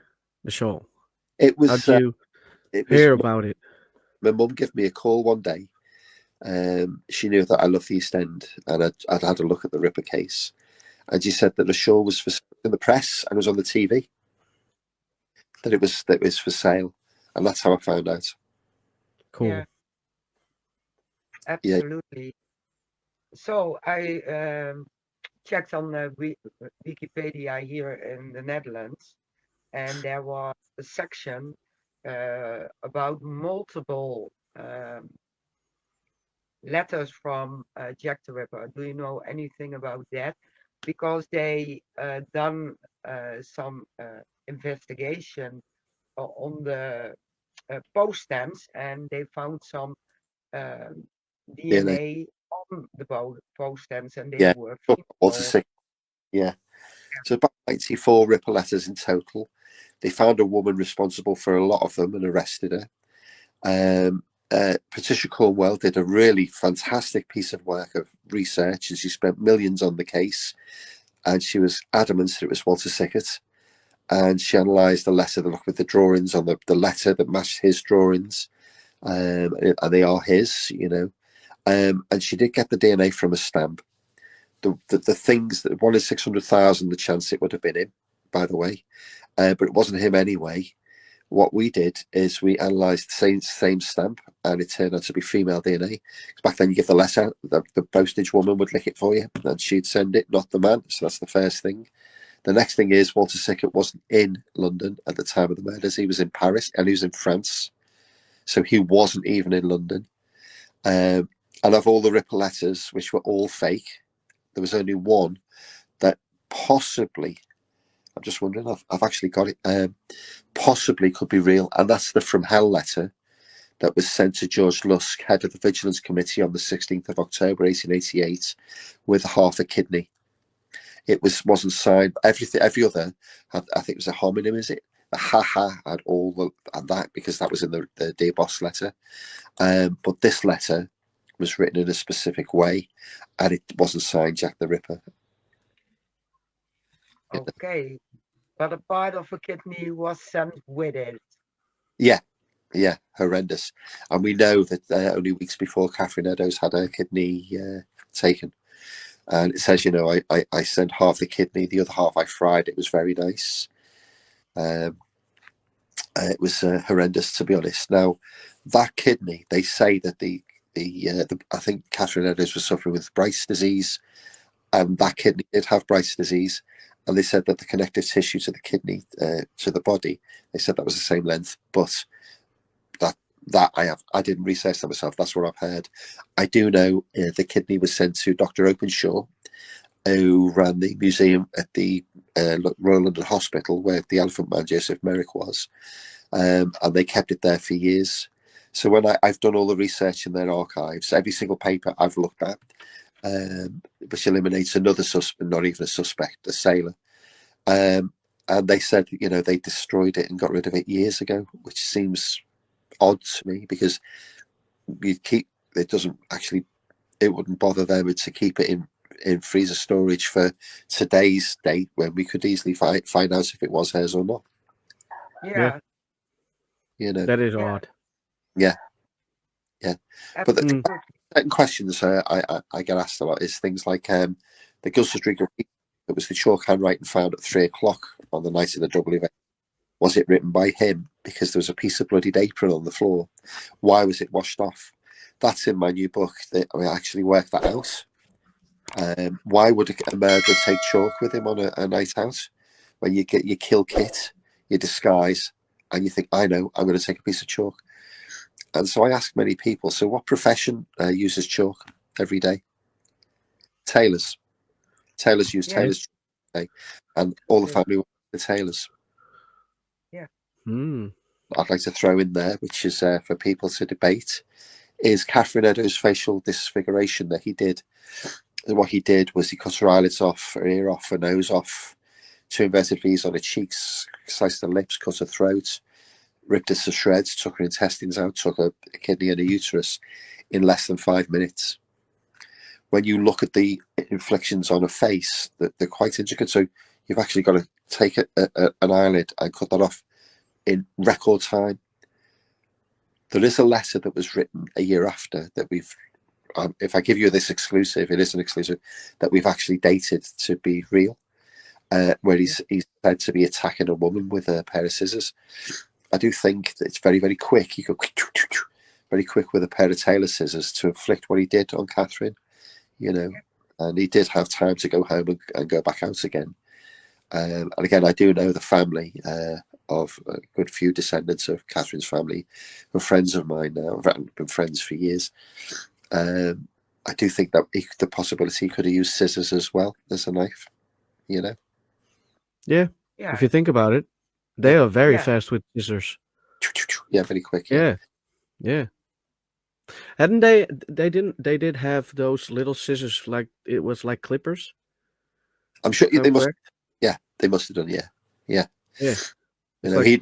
The shawl. It was. How did you hear about it? My mum gave me a call one day. She knew that I love the East End, and I'd had a look at the Ripper case, and she said that the shawl was for in the press and was on the TV. That it was for sale, and that's how I found out. Cool. Yeah. Absolutely. Yeah. So I checked on Wikipedia here in the Netherlands, and there was a section about multiple letters from Jack the Ripper. Do you know anything about that? Because they done some investigation on the post stamps, and they found some DNA on the post stamps, and they were female. Yeah. So about 94 Ripper letters in total. They found a woman responsible for a lot of them and arrested her. Patricia Cornwell did a really fantastic piece of work of research, and she spent millions on the case, and she was adamant that it was Walter Sickert, and she analysed the letter, looked with the drawings on the letter that matched his drawings, and they are his, and she did get the DNA from a stamp. The things that 1 in 600,000 the chance it would have been him, by the way, but it wasn't him anyway. What we did is we analysed the same stamp, and it turned out to be female DNA. Back then, you give the letter, the postage woman would lick it for you, and she'd send it, not the man. So that's the first thing. The next thing is Walter Sickert wasn't in London at the time of the murders. He was in Paris, and he was in France. So he wasn't even in London. And of all the Ripper letters, which were all fake, there was only one that possibly, I'm just wondering, I've actually got it, possibly could be real, and that's the From Hell letter that was sent to George Lusk, head of the Vigilance Committee, on the 16th of October 1888 with half a kidney. It wasn't signed. Every other had, I think it was a homonym, is it? The ha had all that, because that was in the Dear Boss letter. But this letter was written in a specific way, and it wasn't signed Jack the Ripper. Okay, but a part of a kidney was sent with it. Yeah, horrendous. And we know that only weeks before, Catherine Eddowes had her kidney taken. And it says, I sent half the kidney, the other half I fried. It was very nice. It was horrendous, to be honest. Now, that kidney, they say that I think Catherine Eddowes was suffering with Bright's disease, and that kidney did have Bright's disease. And they said that the connective tissue to the kidney, to the body, they said that was the same length, but that I didn't research that myself. That's what I've heard. I do know the kidney was sent to Dr. Openshaw, who ran the museum at the Royal London Hospital, where the Elephant Man Joseph Merrick was, and they kept it there for years. So when I've done all the research in their archives, every single paper I've looked at, which eliminates another suspect, not even a suspect, a sailor. And they said, they destroyed it and got rid of it years ago, which seems odd to me, because it wouldn't bother them to keep it in freezer storage for today's date, when we could easily find out if it was hers or not. Yeah. That is odd. Yeah. But the second questions I get asked a lot is things like the Gilster Street graffiti. It was the chalk handwriting found at 3 o'clock on the night of the double event. Was it written by him? Because there was a piece of bloodied apron on the floor. Why was it washed off? That's in my new book. That I actually worked that out. Why would a murderer take chalk with him on a night out? When you get your kill kit, your disguise, and you think, I know, I'm going to take a piece of chalk. And so I asked many people, so what profession uses chalk every day? Tailors. Tailors use tailors every day. And all the family were the tailors. Yeah. I'd like to throw in there, which is for people to debate, is Catherine Eddowes' facial disfiguration that he did. And what he did was he cut her eyelids off, her ear off, her nose off, 2 inverted V's on her cheeks, sliced her lips, cut her throat, ripped her to shreds, took her intestines out, took her kidney and her uterus in less than 5 minutes. When you look at the inflictions on her face, they're quite intricate. So you've actually got to take an eyelid and cut that off in record time. There is a letter that was written a year after that we've, if I give you this exclusive, it is an exclusive, that we've actually dated to be real, where he's said to be attacking a woman with a pair of scissors. I do think that it's very, very quick. He could very quick with a pair of tailor scissors to inflict what he did on Catherine, you know, and he did have time to go home and go back out again. And again, I do know the family of a good few descendants of Catherine's family who are friends of mine now. I've been friends for years. I do think that the possibility he could have used scissors as well as a knife, you know? Yeah. If you think about it, they are very fast with scissors. Yeah, very quick. Yeah. Hadn't they did have those little scissors, like it was like clippers? I'm sure they must. Yeah, they must have done. Yeah. You know, he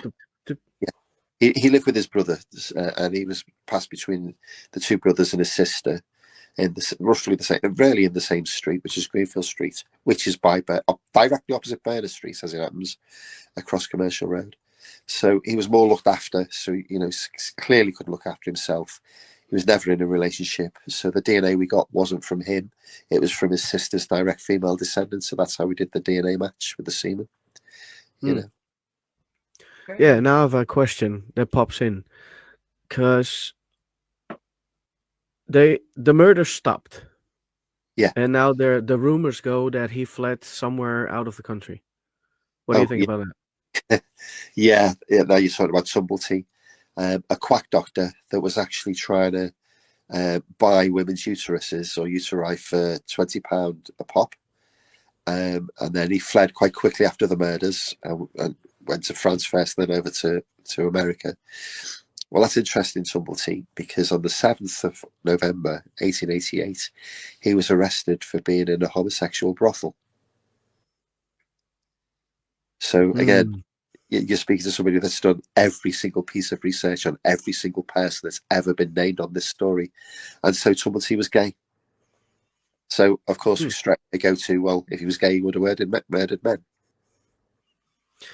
lived with his brother, and he was passed between the 2 brothers and his sister in roughly the same, rarely in the same street, which is Greenfield Street, which is directly opposite Berners Street, as it happens, across Commercial Road. So he was more looked after. So, you know, clearly could look after himself. He was never in a relationship. So the DNA we got wasn't from him. It was from his sister's direct female descendants. So that's how we did the DNA match with the semen, you know. Yeah, now I have a question that pops in. Because the murder stopped. Yeah. And now the rumors go that he fled somewhere out of the country. What do you think about that? Yeah, now you're talking about Tumblety, a quack doctor that was actually trying to buy women's uteruses or uteri for £20 a pop. And then he fled quite quickly after the murders and went to France first, then over to America. Well, that's interesting, Tumblety, because on the 7th of November, 1888, he was arrested for being in a homosexual brothel. So again, you're speaking to somebody that's done every single piece of research on every single person that's ever been named on this story. And so Tumblety was gay. So, of course, we straight go to, well, if he was gay, he would have murdered men.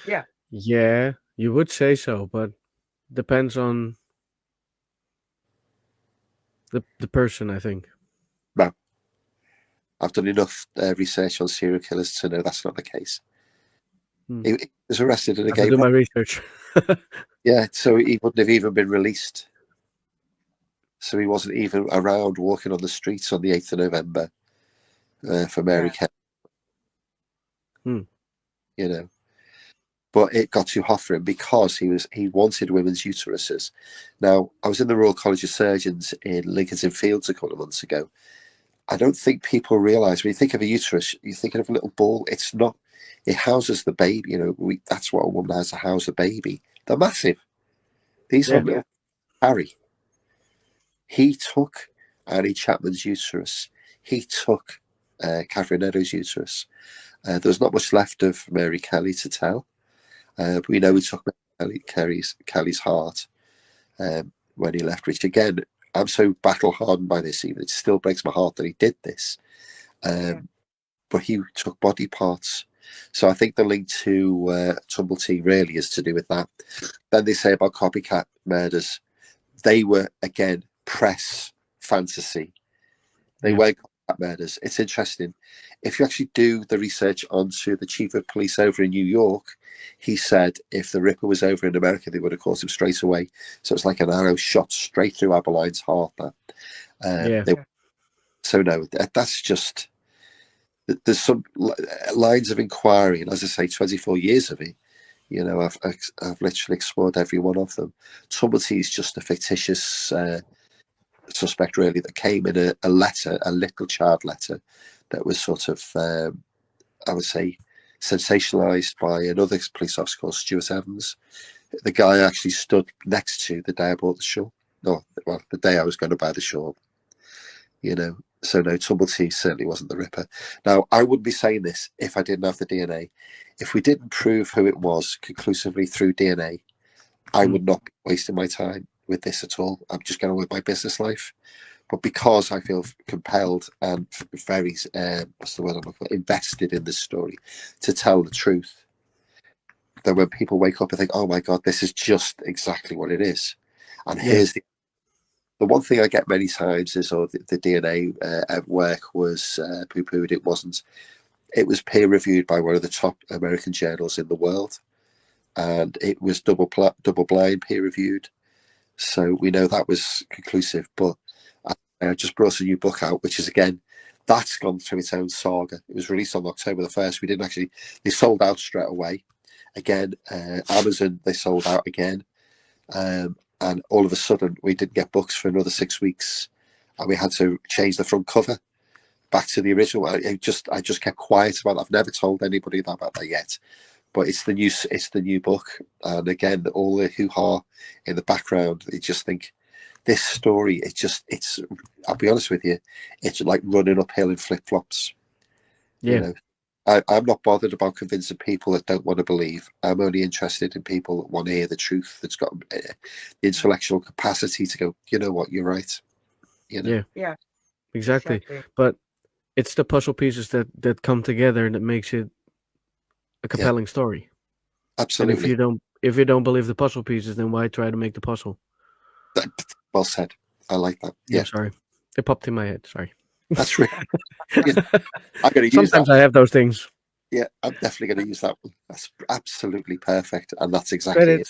Yeah. Yeah, you would say so, but depends on the person, I think. No. I've done enough research on serial killers to know that's not the case. He was arrested in a gay brothel. My research. Yeah, so he wouldn't have even been released. So he wasn't even around walking on the streets on the 8th of November for Mary Kelly. You know. But it got too hot for him because he wanted women's uteruses. Now, I was in the Royal College of Surgeons in Lincoln's Inn Fields a couple of months ago. I don't think people realise when you think of a uterus, you're thinking of a little ball. It's not. It houses the baby. You know, that's what a woman has to house a baby. They're massive. These are little Harry. He took Annie Chapman's uterus. He took Catherine Eddowes' uterus. There was not much left of Mary Kelly to tell. But we know he took Kelly's heart when he left, which again, I'm so battle-hardened by this, even it still breaks my heart that he did this. But he took body parts. So I think the link to Tumblety really is to do with that. Then they say about copycat murders. They were, again, press fantasy. They weren't murders. It's interesting. If you actually do the research onto the chief of police over in New York, he said if the Ripper was over in America, they would have caught him straight away. So it's like an arrow shot straight through Abeline's heart. So no, that's just, there's some lines of inquiry, and as I say, 24 years of it. You know, I've literally explored every one of them. Tumblety is just a fictitious suspect, really, that came in a letter, a little child letter, that was sort of, I would say, sensationalized by another police officer called Stuart Evans. The guy I actually stood next to the day I bought the shawl. No, well, the day I was going to buy the shawl. You know, so no, Tumblety certainly wasn't the Ripper. Now, I wouldn't be saying this if I didn't have the DNA. If we didn't prove who it was conclusively through DNA, I would not be wasting my time with this at all. I'm just going on with my business life. But because I feel compelled and very, what's the word I'm looking for, invested in this story to tell the truth, then when people wake up and think, oh my God, this is just exactly what it is. And here's the one thing I get many times is, oh, the DNA at work was poo-pooed. It wasn't. It was peer reviewed by one of the top American journals in the world, and it was double blind peer reviewed. So we know that was conclusive. But I just brought a new book out, which is, again, that's gone through its own saga. It was released on October the 1st. We didn't actually, they sold out straight away. Again, Amazon, they sold out again. And all of a sudden, we didn't get books for another 6 weeks, and we had to change the front cover back to the original. I just kept quiet about it. I've never told anybody about that yet, but it's the new book. And again, all the hoo-ha in the background, you just think this story, it's I'll be honest with you, it's like running uphill in flip-flops. You know, I'm not bothered about convincing people that don't want to believe. I'm only interested in people that want to hear the truth, that's got the intellectual capacity to go, you know what, you're right. You know? Yeah, exactly. But it's the puzzle pieces that come together and it makes it a compelling story. Absolutely. And if you don't believe the puzzle pieces, then why try to make the puzzle? Well said. I like that. Yeah, sorry, it popped in my head. Sorry. That's right. I'm going to use Sometimes that. I have those things. Yeah, I'm definitely going to use that one. That's absolutely perfect, and that's exactly it.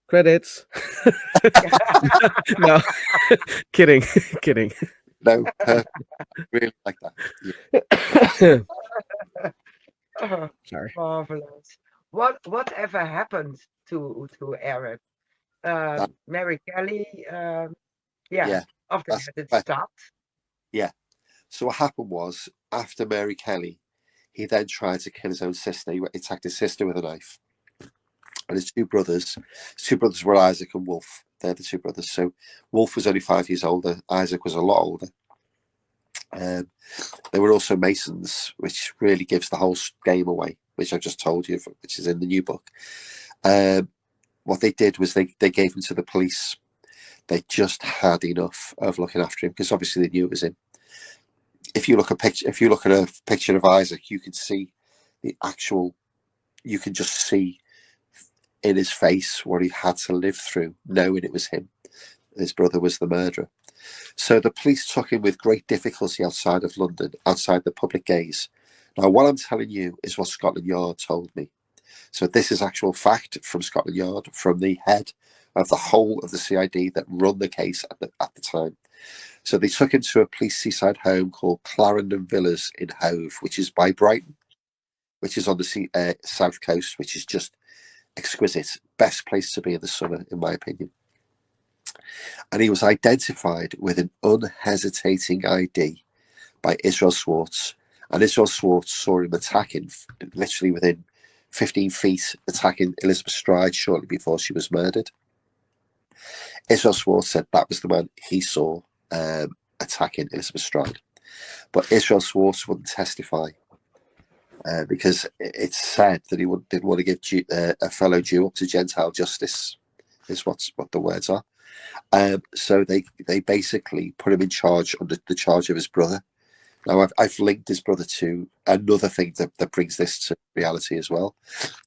Credits. No, kidding. No, perfect. I really like that. Yeah. Sorry. Marvelous. Whatever happened to Eric? Mary Kelly. After that it stopped. Yeah. So what happened was, after Mary Kelly, he then tried to kill his own sister. He attacked his sister with a knife. And his two brothers were Isaac and Wolf. They're the two brothers. So Wolf was only 5 years older. Isaac was a lot older. They were also Masons, which really gives the whole game away, which I just told you, which is in the new book. What they did was they gave him to the police. They just had enough of looking after him, because obviously they knew it was him. If you look at a picture of Isaac, you can see you can just see in his face what he had to live through, knowing it was him. His brother was the murderer. So the police took him with great difficulty outside of London, outside the public gaze. Now, what I'm telling you is what Scotland Yard told me. So this is actual fact from Scotland Yard, from the head of the whole of the CID that run the case at the time. So they took him to a police seaside home called Clarendon Villas in Hove, which is by Brighton, which is on the south coast, which is just exquisite. Best place to be in the summer, in my opinion. And he was identified with an unhesitating ID by Israel Swartz. And Israel Swartz saw him attacking, literally within 15 feet, attacking Elizabeth Stride shortly before she was murdered. Israel Swartz said that was the man he saw attacking Elizabeth Stride. But Israel Swartz wouldn't testify because it's said that he didn't want to give a fellow Jew up to Gentile justice, is what the words are. So they basically put him in charge under the charge of his brother. Now, I've linked his brother to another thing that brings this to reality as well,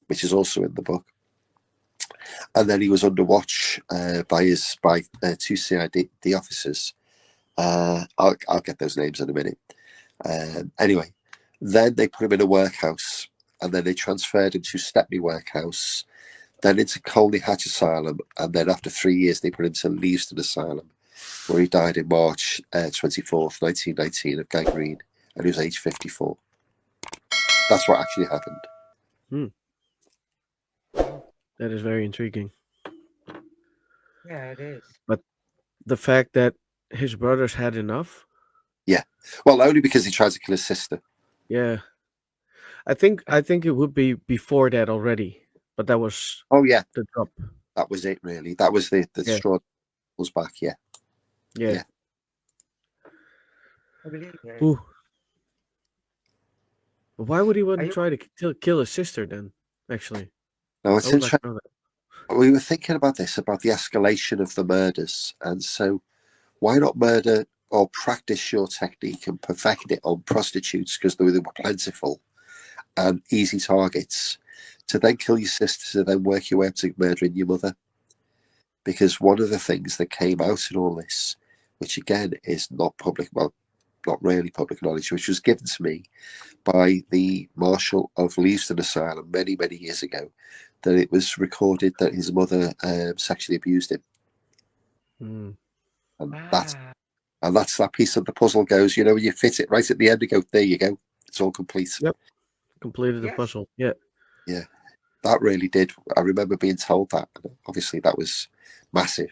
which is also in the book. And then he was under watch by two CID officers. I'll get those names in a minute. Anyway, then they put him in a workhouse, and then they transferred him to Stepney Workhouse, then into Colney Hatch Asylum, and then after 3 years they put him to Leavesden Asylum, where he died in March 24th, 1919 of gangrene, and he was aged 54. That's what actually happened. That is very intriguing. Yeah, it is. But the fact that his brothers had enough. Yeah. Well, only because he tried to kill his sister. Yeah. I think it would be before that already. But that was the drop. That was it, really. That was the straw that was back, Yeah. I believe it. Ooh. But why would he want to try to kill his sister then, actually? No, it's interesting. We were thinking about this, about the escalation of the murders. And so why not murder or practice your technique and perfect it on prostitutes, because they were plentiful and easy targets, to then kill your sister, to then work your way up to murdering your mother? Because one of the things that came out in all this, which again is not public, well, not really public knowledge, which was given to me by the Marshal of Leavesden Asylum many, many years ago, that it was recorded that his mother sexually abused him. And that's that piece of the puzzle goes, when you fit it right at the end and go, there you go, it's all complete. Yep. Completed the puzzle. Yeah. Yeah. That really did. I remember being told that. Obviously, that was massive.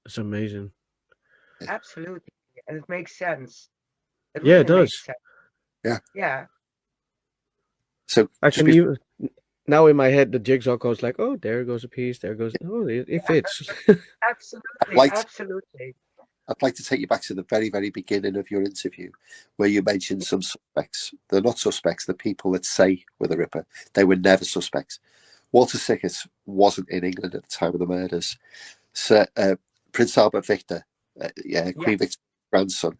It's amazing. Absolutely. And it makes sense. It really does. Yeah. So I can even now in my head the jigsaw goes like, oh, there goes a piece, there goes it fits. Absolutely. I'd like to take you back to the very, very beginning of your interview, where you mentioned some suspects. They're not suspects, the people that say were the Ripper. They were never suspects. Walter Sickert wasn't in England at the time of the murders. So Prince Albert Victor, Queen Victoria's grandson,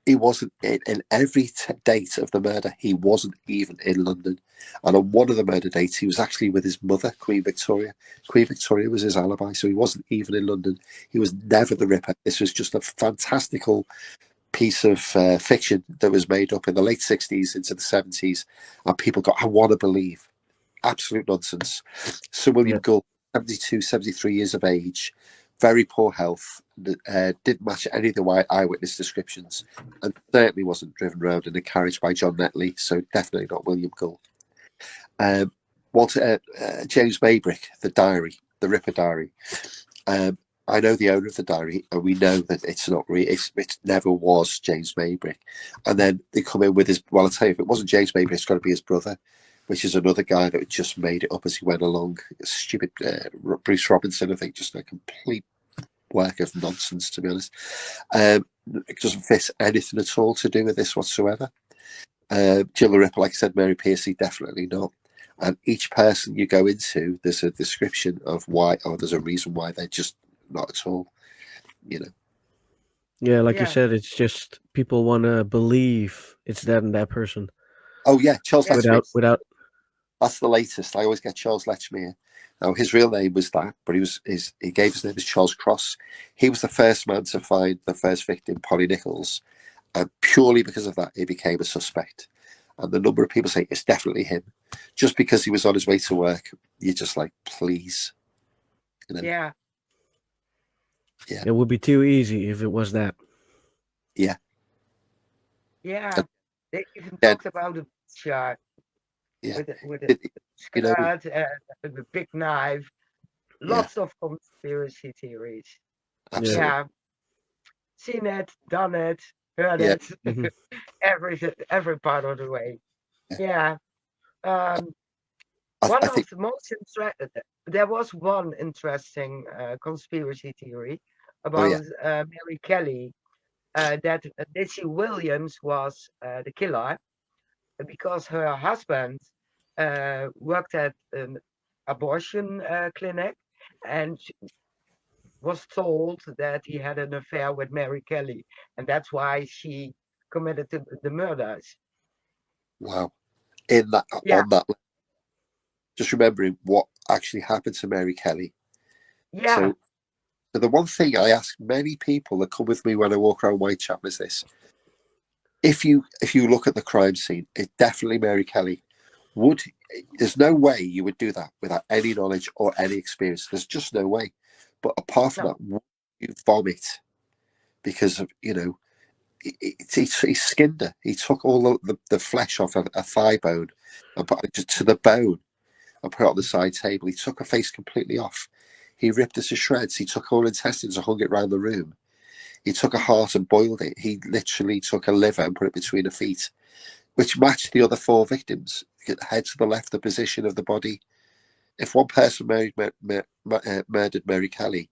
he wasn't in every date of the murder. He wasn't even in London. And on one of the murder dates, he was actually with his mother, Queen Victoria. Queen Victoria was his alibi, so he wasn't even in London. He was never the Ripper. This was just a fantastical piece of fiction that was made up in the late 60s into the 70s. And people got, I want to believe. Absolute nonsense. Sir William Gould, 72, 73 years of age, very poor health, didn't match any of the eyewitness descriptions, and certainly wasn't driven around in a carriage by John Netley, so definitely not William Gould. James Maybrick, the diary, the Ripper diary. I know the owner of the diary, and we know that it's not real. It never was James Maybrick. And then they come in with his, well, I'll tell you, if it wasn't James Maybrick, it's got to be his brother, which is another guy that just made it up as he went along. Stupid Bruce Robinson, I think, just a complete work of nonsense, to be honest. It doesn't fit anything at all to do with this whatsoever. Jill the Ripper, like I said, Mary Piercy, definitely not. And each person you go into, there's a description of why, or there's a reason why they're just not at all, Yeah, like you said, it's just people want to believe it's that and that person. Oh yeah, Charles Letchmere. Without. That's the latest. I always get Charles Letchmere. Now his real name was that, but he gave his name as Charles Cross. He was the first man to find the first victim, Polly Nichols, and purely because of that, he became a suspect. And the number of people say it's definitely him, just because he was on his way to work. You're just like, please. Yeah. It would be too easy if it was that. Yeah. Yeah. They even talked about a shot. Yeah. With a big knife. Lots of conspiracy theories. Absolutely. Yeah. Seen it, done it, heard it. Mm-hmm. every part of the way. Yeah. The most interesting. There was one interesting conspiracy theory about Mary Kelly, that Lizzie Williams was the killer because her husband worked at an abortion clinic and was told that he had an affair with Mary Kelly, and that's why she committed the murders. Wow. On that, just remembering what actually happened to Mary Kelly. Yeah. So the one thing I ask many people that come with me when I walk around Whitechapel is this: if you look at the crime scene, it's definitely Mary Kelly. There's no way you would do that without any knowledge or any experience. There's just no way. But apart from No. that, would you vomit because of he skinned her. He took all the flesh off a thigh bone and put it to the bone and put it on the side table. He took her face completely off. He ripped it to shreds. He took her intestines and hung it round the room. He took a heart and boiled it. He literally took a liver and put it between her feet, which matched the other four victims. Head to the left, the position of the body. If one person murdered Mary Kelly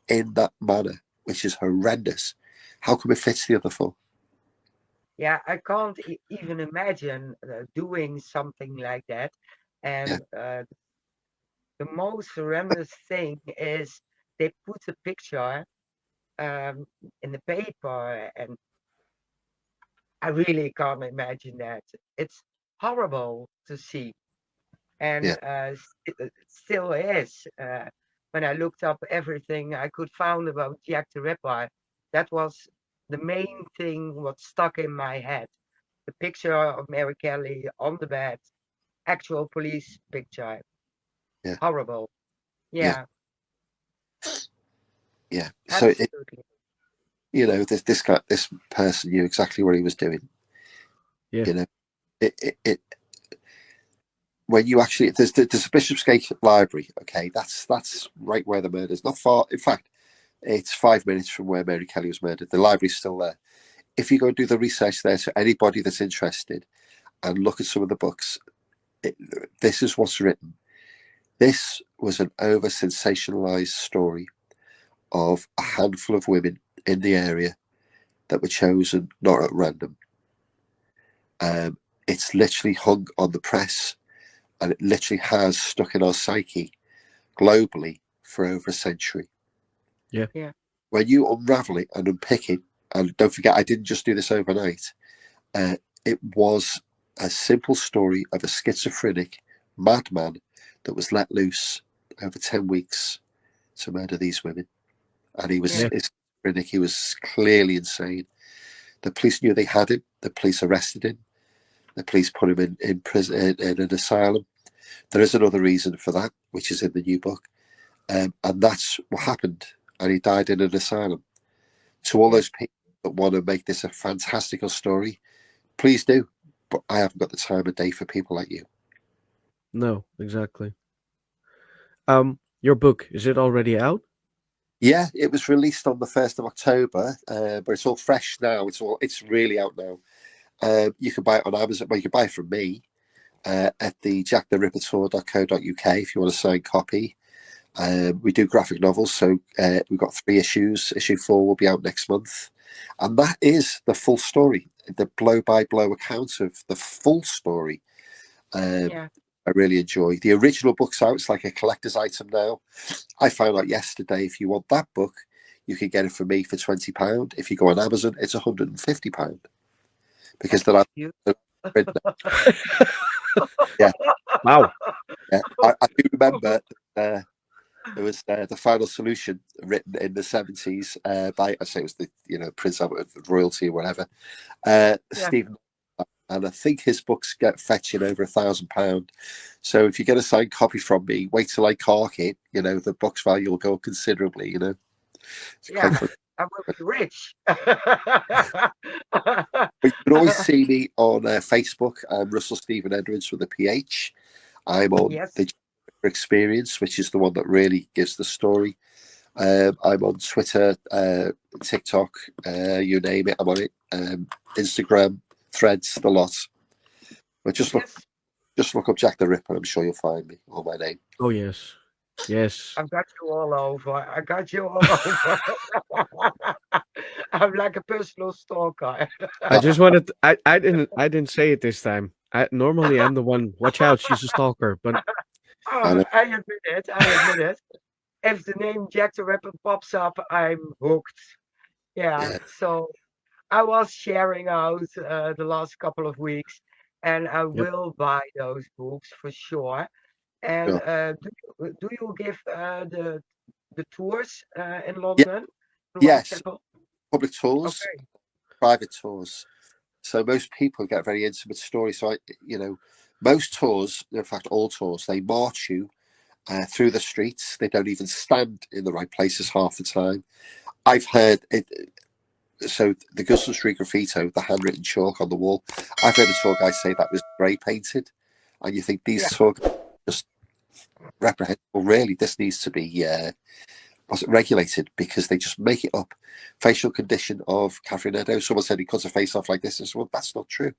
in that manner, which is horrendous, how come it fits the other four? Yeah, I can't even imagine doing something like that. And the most horrendous thing is they put a picture in the paper, and I really can't imagine that. It's horrible to see, and Yeah, it still is. When I looked up everything I could find about Jack the Ripper, that was the main thing what stuck in my head. The picture of Mary Kelly on the bed, actual police picture. yeah, Horrible. yeah, Yeah, yeah. So absolutely. this person knew exactly what he was doing. Yeah. You know, it when you actually there's a Bishopsgate Library. Okay, that's right where the murder's not far. In fact, it's 5 minutes from where Mary Kelly was murdered. The library's still there. If you go and do the research there, to anybody that's interested, and look at some of the books, this is what's written. This was an over sensationalized story of a handful of women in the area that were chosen not at random. It's literally hung on the press, and it literally has stuck in our psyche globally for over a century. Yeah. Yeah. When you unravel it and unpick it, and don't forget, I didn't just do this overnight. It was a simple story of a schizophrenic madman that was let loose over 10 weeks to murder these women. And he was Yeah. schizophrenic. He was clearly insane. The police knew they had him. The police arrested him. The police put him in prison, in an asylum. There is another reason for that, which is in the new book. And that's what happened. And he died in an asylum. To all Yeah. those people that want to make this a fantastical story, please do. But I haven't got the time of day for people like you. No, exactly. Your book, is it already out? Yeah, it was released on the 1st of October, but it's all fresh now. It's really out now. You can buy it on Amazon. Well, you can buy it from me at the jacktherippertour.co.uk if you want a signed copy. We do graphic novels, so we've got 3 issues. Issue 4 will be out next month. And that is the full story, the blow-by-blow account of the full story. Yeah. I really enjoy. The original book's out. It's like a collector's item now. I found out yesterday, if you want that book, you can get it from me for £20. If you go on Amazon, it's £150 because they're You. print now. Yeah, Wow. yeah. I do remember there was the Final Solution written in the 70s by, I say it was the Prince Albert of Royalty or whatever, Yeah. Stephen. And I think his books get fetching over £1,000. So if you get a signed copy from me, wait till I cork it. The book's value will go up considerably. It's Yeah. quite fun. I will be rich. But you can always see me on Facebook. I'm Russell Stephen Edwards with a PH. I'm on Yes. the Experience, which is the one that really gives the story. I'm on Twitter, TikTok, you name it, I'm on it. Instagram, Threads, the lot. But just look up Jack the Ripper. I'm sure you'll find me or my name. Oh yes. Yes. I've got you all over. I got you all over. I'm like a personal stalker. I just wanted I didn't say it this time. Normally I'm the one, watch out, she's a stalker, but Oh, I admit it. I admit it. If the name Jack the Ripper pops up, I'm hooked. Yeah. yeah, So I was sharing out the last couple of weeks, and I yep. will buy those books for sure. And sure. do you give the tours in Yeah. London, in Yes. Whitechapel? Public tours, Okay. private tours. So most people get very intimate stories. So most tours, in fact, all tours, they march you through the streets. They don't even stand in the right places half the time. I've heard it. So the Guston Street graffito, the handwritten chalk on the wall. I've heard a tour guide say that was spray painted, and you think these Yeah. tour guides are just reprehensible. Really, this needs to be regulated because they just make it up. Facial condition of Catherine Eddowes. Someone said he cuts a face off like this. I said, well, that's not true.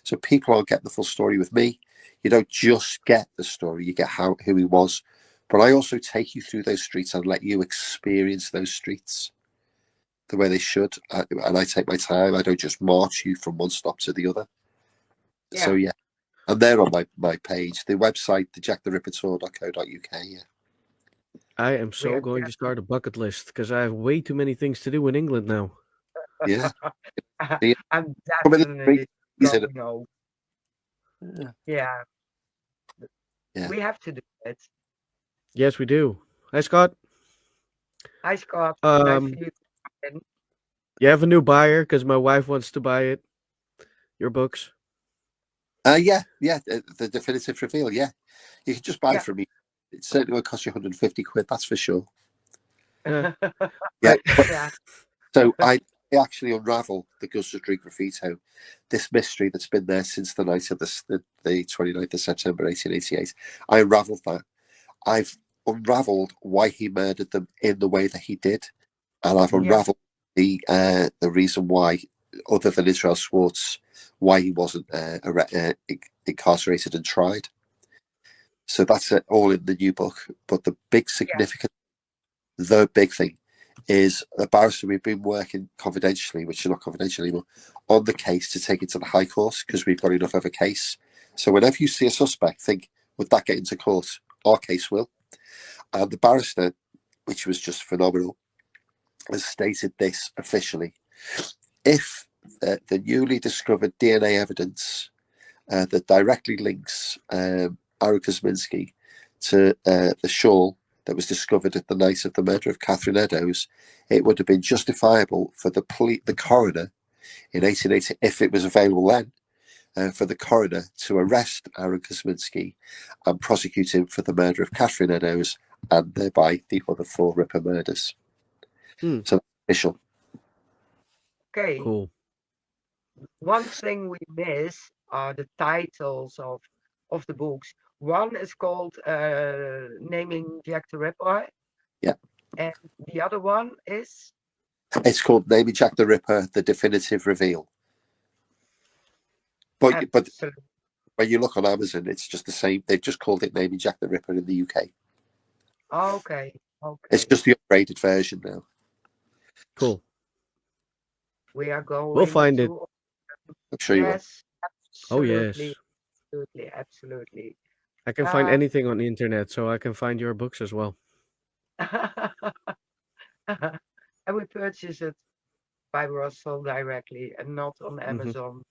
So people aren't getting the full story with me. You don't just get the story; you get who he was. But I also take you through those streets and let you experience those streets the way they should. And I take my time. I don't just march you from one stop to the other. Yeah. So, yeah. And they're on my page. The website, thejacktherippatour.co.uk. Yeah. I am so going to start a bucket list because I have way too many things to do in England now. Yeah. I'm definitely going home. Yeah. Yeah. We have to do it. Yes, we do. Hi, Scott. Hi, Scott. Nice for you. You have a new buyer because my wife wants to buy it. Your books. Yeah. The definitive reveal. Yeah, you can just buy from me. It certainly won't cost you 150 quid. That's for sure. Yeah. Yeah. So I actually unravel the Guston Street graffito, this mystery that's been there since the night of the 29th of September 1888. I unraveled that. I've unraveled why he murdered them in the way that he did, and I've unraveled the reason why, other than Israel Schwartz, why he wasn't incarcerated and tried. So that's it, all in the new book. But the big significant, the big thing is a barrister we've been working confidentially, which is not confidential anymore, on the case to take it to the High Court because we've got enough of a case. So whenever you see a suspect, think, would that get into court? Our case will. And the barrister, which was just phenomenal, has stated this officially. If the newly discovered DNA evidence that directly links Aaron Kosminski to the shawl that was discovered at the night of the murder of Catherine Eddowes, it would have been justifiable for the coroner in 1880, if it was available then, for the coroner to arrest Aaron Kosminski and prosecute him for the murder of Catherine Eddowes and thereby the other 4 Ripper murders. So that's official. Okay. Cool. One thing we miss are the titles of the books. One is called Naming Jack the Ripper. Yeah. And the other one is? It's called Naming Jack the Ripper, The Definitive Reveal. But when you look on Amazon, it's just the same. They've just called it Naming Jack the Ripper in the UK. Okay. It's just the upgraded version now. Cool. We are going. We'll find it. I'm sure you will. Absolutely. Oh yes. Absolutely. I can find anything on the internet, so I can find your books as well. And we purchase it by Russel directly and not on Amazon.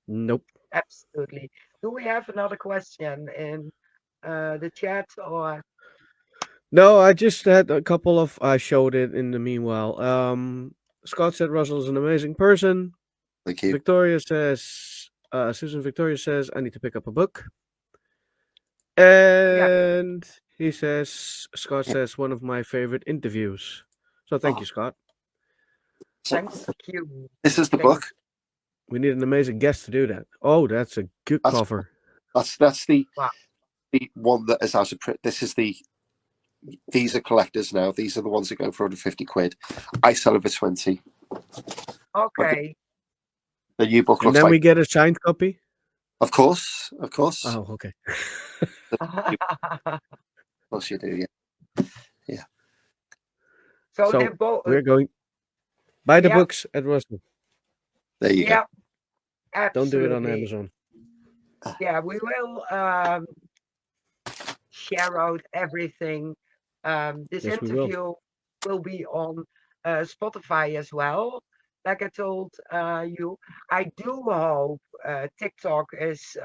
Nope. Absolutely. Do we have another question in the chat or? No, I just had a couple of. I showed it in the meanwhile. Scott said Russell is an amazing person. Thank you. Victoria says, Susan Victoria says, I need to pick up a book. And he says, Scott says, one of my favorite interviews. So thank you, Scott. Thank you. This is the book. We need an amazing guest to do that. Oh, that's a good cover. That's the one that is out of print. This is these are collectors now. These are the ones that go for 150 quid. I sell them for 20. Okay. The new book and looks then like... we get a signed copy? Of course. Oh, okay. Of course you do, yeah. So they're both... we're going... Buy the books at Russell. There you go. Absolutely. Don't do it on Amazon. Yeah, we will share out everything. This interview will be on Spotify as well. Like I told you, I do hope TikTok is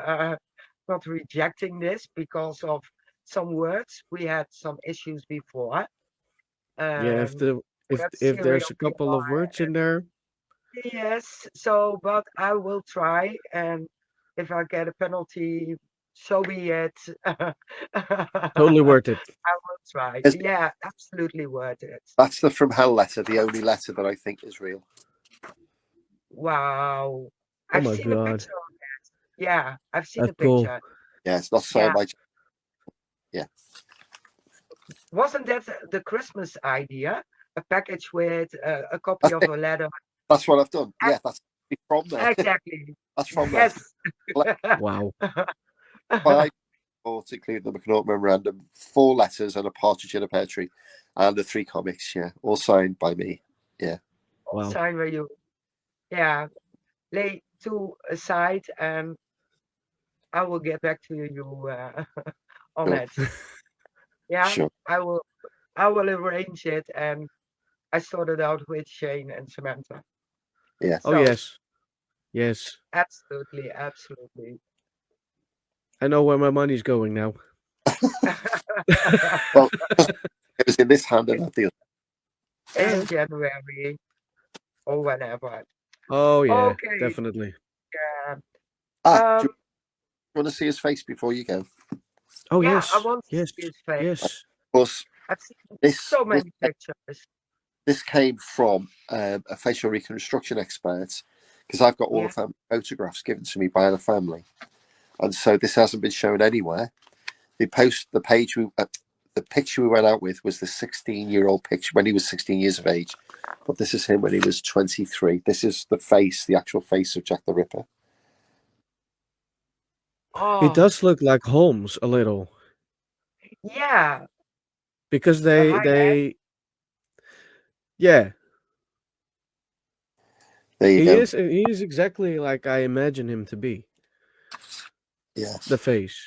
not rejecting this because of some words. We had some issues before. Yeah, for that if there's serial a couple of killer. words in there, Yes, so but I will try, and if I get a penalty, so be it. totally worth it. I will try. Is- Yeah, absolutely worth it. That's the From Hell letter, the only letter that I think is real. Wow. Oh I've my seen a god, picture of it. Yeah, I've seen that's a cool. picture. Yeah, it's not signed Yeah. by. Yeah, Wasn't that the Christmas idea? A package with a copy that's of it. a letter. That's what I've done. Ex- Yeah, that's from there. Exactly. That's from there. Yes. Wow. 5 reports, including the McNaught Memorandum, 4 letters, and a partridge in a pear tree, and the 3 comics. Yeah, all signed by me. Yeah. Wow. Sign where you, yeah, lay 2 aside, and I will get back to you on Sure. it. Yeah, Sure. I will arrange it, and I sorted out with Shane and Samantha. Yeah. Oh So yes. Yes. absolutely, absolutely. I know where my money's going now. Well, it was in this hand and not the other. In January or whenever. Oh yeah, Okay. definitely. Do you Um. want to see his face before you go? Oh Yeah, I yes. want to Yes. see his face. Yes. Of course, I've seen this so many pictures. this came from a facial reconstruction expert, because I've got all Yeah. the family photographs given to me by the family, and so this hasn't been shown anywhere. The picture we went out with was the 16-year-old picture when he was 16 years of age, but this is him when he was 23. This is the actual face of Jack the Ripper. It Oh, does look like Holmes a little yeah. because The high end. yeah, There you go. he is exactly like I imagine him to be. Yeah. The face.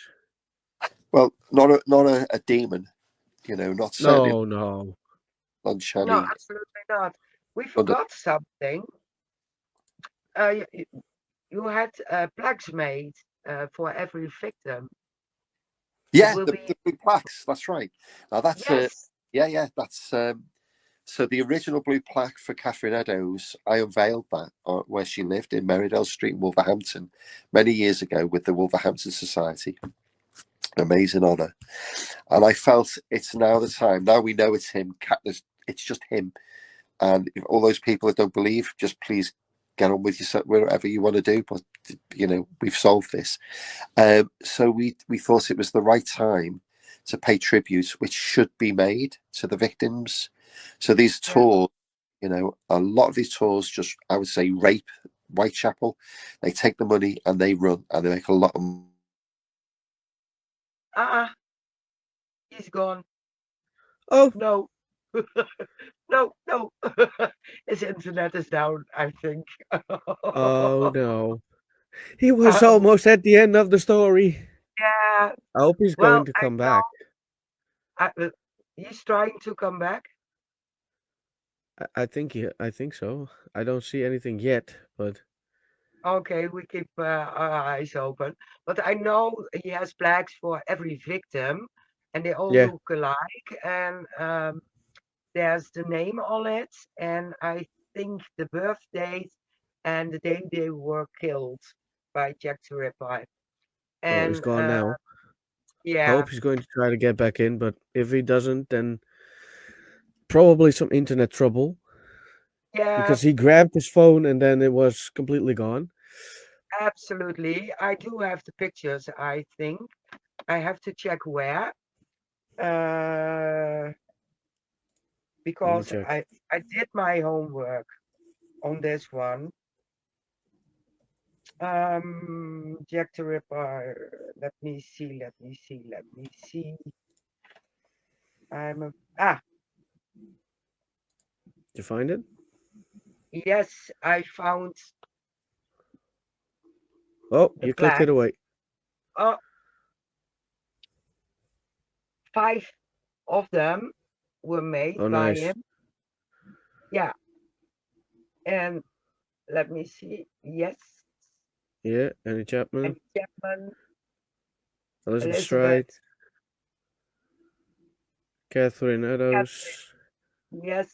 Well, not a demon, not certainly No. No, uncanny. absolutely not. We Under, forgot something. You had plaques made for every victim. It yeah, will the be blue plaques. That's right. Now that's yes. yeah. That's so the original blue plaque for Catherine Eddowes. I unveiled that where she lived in Merridale Street, in Wolverhampton, many years ago with the Wolverhampton Society. Amazing honour, and I felt it's now the time. Now we know it's him. It's just him. And if all those people that don't believe, just please get on with yourself, whatever you want to do. But we've solved this. So we thought it was the right time to pay tribute, which should be made to the victims. So these Yeah. tours, a lot of these tours just, I would say, rape Whitechapel. They take the money and they run, and they make a lot of money. He's gone. Oh No. No. His internet is down, I think. oh no. He was Um, almost at the end of the story. yeah. I hope he's Well, going to I come know back. he's trying to come back. I think so. I don't see anything yet, but Okay, we keep our eyes open. But I know he has plaques for every victim, and they all yeah. look alike. And there's the name on it, and I think the birth date and the day they were killed by Jack the Ripper. Well, he's And gone now. I yeah, hope he's going to try to get back in, but if he doesn't, then probably some internet trouble yeah, because he grabbed his phone and then it was completely gone. absolutely. I do have the pictures, I think. I have to check where. Uh, Let me because check. I did my homework on this one. Jack the Ripper. Let me see. Let me see. I'm a, ah Did you find it? yes, I found Oh, the you clicked it plaques. away. Oh, 5 of them were made Oh, by nice. him. Yeah, and let me see. Yes, Yeah, Annie Chapman, and Chapman, Elizabeth Elizabeth, Stride, Catherine Catherine, Eddowes. Yes.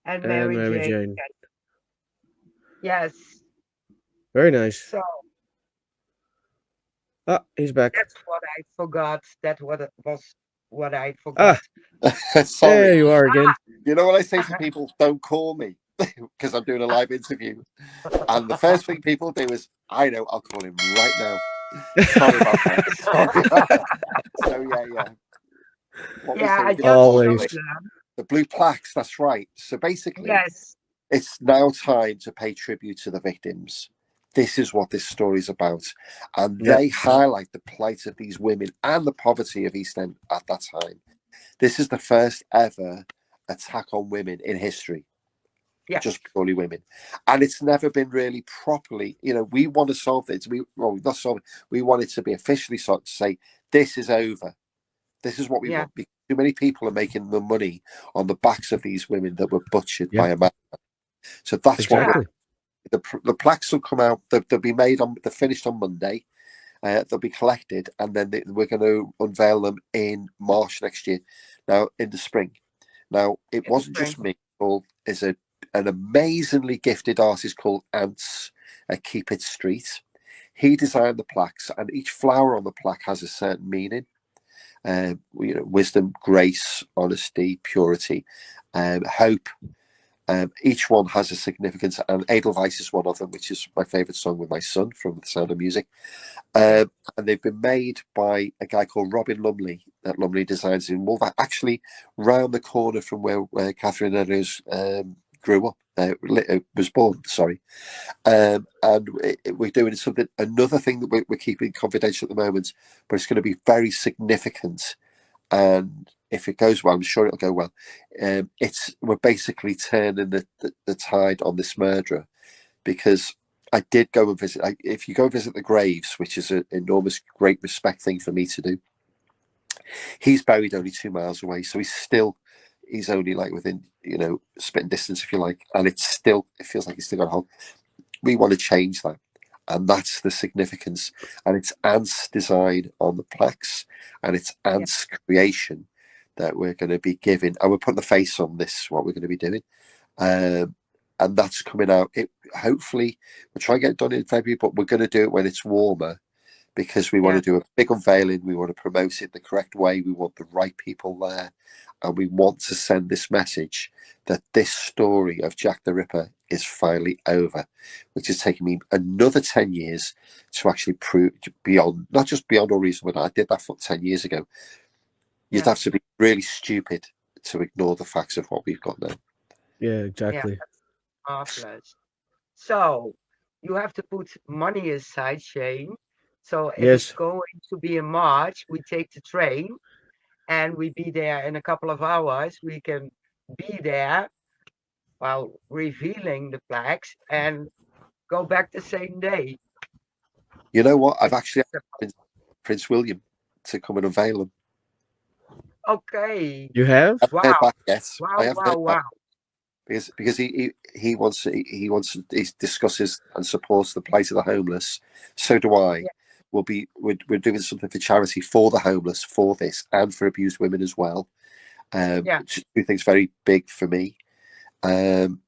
And and Mary Mary Jane. Jane. Yes. Very nice. So Ah, he's back. that's what I forgot. That was what I Ah, forgot. Sorry. there you are again. You know what I say to people? Don't call me because I'm doing a live interview. And the first thing people do is, I know, I'll call him right now. Sorry about that. Sorry about that. So yeah. What Yeah, I we just say, Always. showed them. the blue plaques. That's right. So basically, Yes. it's now time to pay tribute to the victims. This is what this story is about. And Yeah. they highlight the plight of these women and the poverty of East End at that time. This is the first ever attack on women in history, Yeah. just purely women. And it's never been really properly, we want to solve this. Not solve it. We want it to be officially solved, to say, this is over. This is what we want. Because too many people are making the money on the backs of these women that were butchered by a man. So that's exactly. the plaques will come out. They'll be made on. They're finished on Monday. They'll be collected, and then we're going to unveil them in March next year. Now in the spring. Now it wasn't just me. Paul is an amazingly gifted artist called Ants at Keep It Street. He designed the plaques, and each flower on the plaque has a certain meaning. Wisdom, grace, honesty, purity, hope. Each one has a significance, and Edelweiss is one of them, which is my favourite song with my son from The Sound of Music. And they've been made by a guy called Robin Lumley at Lumley Designs in Wolverhampton, actually round the corner from where Catherine Eddowes grew up, was born, sorry. And we're doing another thing that we're keeping confidential at the moment, but it's going to be very significant. And if it goes well, I'm sure it'll go well. We're basically turning the tide on this murderer, because I did go and visit. If you go visit the graves, which is an enormous, great respect thing for me to do, he's buried only 2 miles away, so he's only like within spitting distance, if you like, and it feels like he's still got a hold. We want to change that. And that's the significance. And it's Ant's design on the plaques, and it's Ant's creation that we're going to be giving. And we're putting the face on this, what we're going to be doing. And that's coming out. Hopefully, we'll try and get it done in February, but we're going to do it when it's warmer, because we want to do a big unveiling. We want to promote it the correct way. We want the right people there. And we want to send this message that this story of Jack the Ripper is finally over, which has taken me another 10 years to actually prove not just beyond all reason, but I did that 10 years ago. You'd have to be really stupid to ignore the facts of what we've got now. Yeah, exactly. Yeah, that's marvelous. So you have to put money aside, Shane. So if it's going to be in March, we take the train and we be there in a couple of hours. We can be there while revealing the plaques and go back the same day. You know what? I've actually asked Prince William to come and unveil them. Okay. You have? I haven't heard back yet. Wow, I haven't heard back. wow. Because he discusses and supports the plight of the homeless. So do I. Yeah. We're doing something for charity for the homeless, for this, and for abused women as well. Two things very big for me. And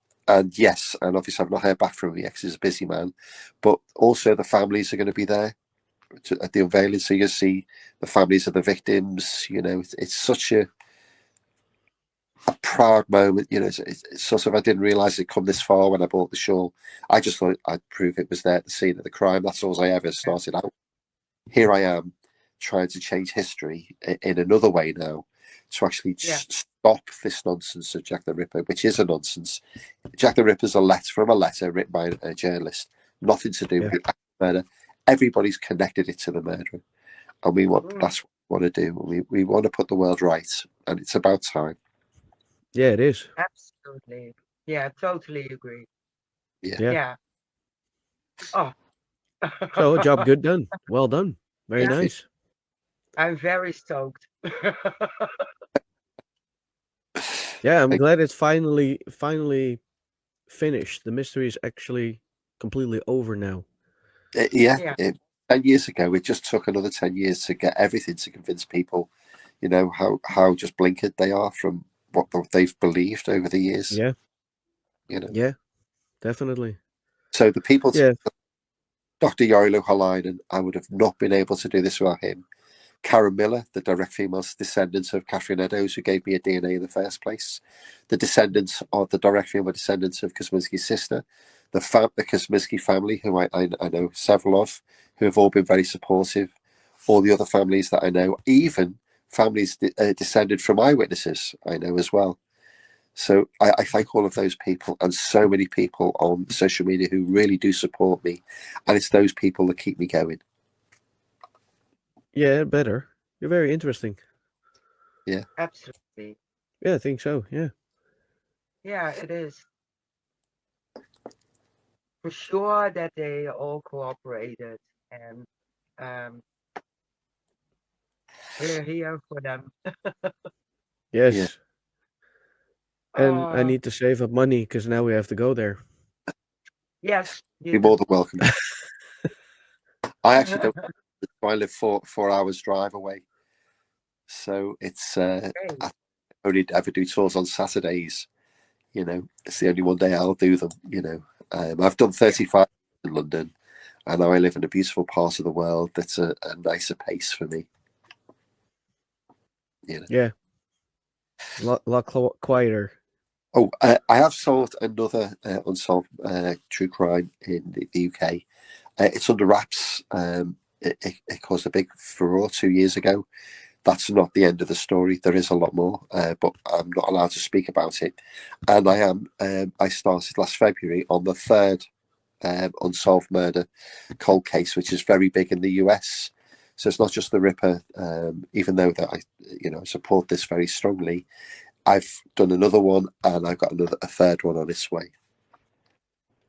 yes, and obviously I've not heard back from him yet because he's a busy man. But also the families are going to be there at the unveiling, so you'll see the families of the victims. It's such a proud moment. It's sort of, I didn't realize it'd come this far when I bought the shawl. I just thought I'd prove it was there at the scene of the crime. That's all I ever started out. Here I am trying to change history in another way now, to actually stop this nonsense of Jack the Ripper, which is a nonsense. Jack the Ripper's a letter written by a journalist, nothing to do with the murder. Everybody's connected it to the murder, and that's what we want to do. We want to put the world right, and it's about time. Yeah, it is. Absolutely. Yeah, totally agree. Yeah. Oh. So, a job good done. Well done. Very nice. I'm very stoked. Yeah, I'm glad it's finally finished. The mystery is actually completely over now. 10 years ago, it just took another 10 years to get everything to convince people, how just blinkered they are from they've believed over the years. Yeah. You know. Yeah. Definitely. So the people, Yeah. Dr. Yorilu Halainen, I would have not been able to do this without him. Karen Miller, the direct female descendants of Catherine Eddowes, who gave me a DNA in the first place. The descendants of the direct female descendants of Kosminski's sister. The Kosminski family, who I know several of, who have all been very supportive. All the other families that I know, even families descended from eyewitnesses, I know as well. So I thank all of those people and so many people on social media who really do support me. And it's those people that keep me going. Yeah, better. You're very interesting. Yeah. Absolutely. Yeah, I think so. Yeah. Yeah, it is. For sure that they all cooperated, and um, we're here for them. Yes. Yeah. And I Uh, need to save up money because now we have to go there. yes, you Be more do. than welcome. I actually don't. I live 4 hours drive away, so it's I Okay. only ever do tours on Saturdays. You know, it's the only one day I'll do them. You know, I've done 35 in London, and now I live in a beautiful part of the world that's a nicer pace for me. You know. Yeah. Lot quieter. Oh, I have solved another unsolved true crime in the UK. It's under wraps. It caused a big furore 2 years ago. That's not the end of the story. There is a lot more, but I'm not allowed to speak about it. And I am. I started last February on the third unsolved murder cold case, which is very big in the US. So it's not just the Ripper. Even though that I support this very strongly, I've done another one, and I've got a third one on its way.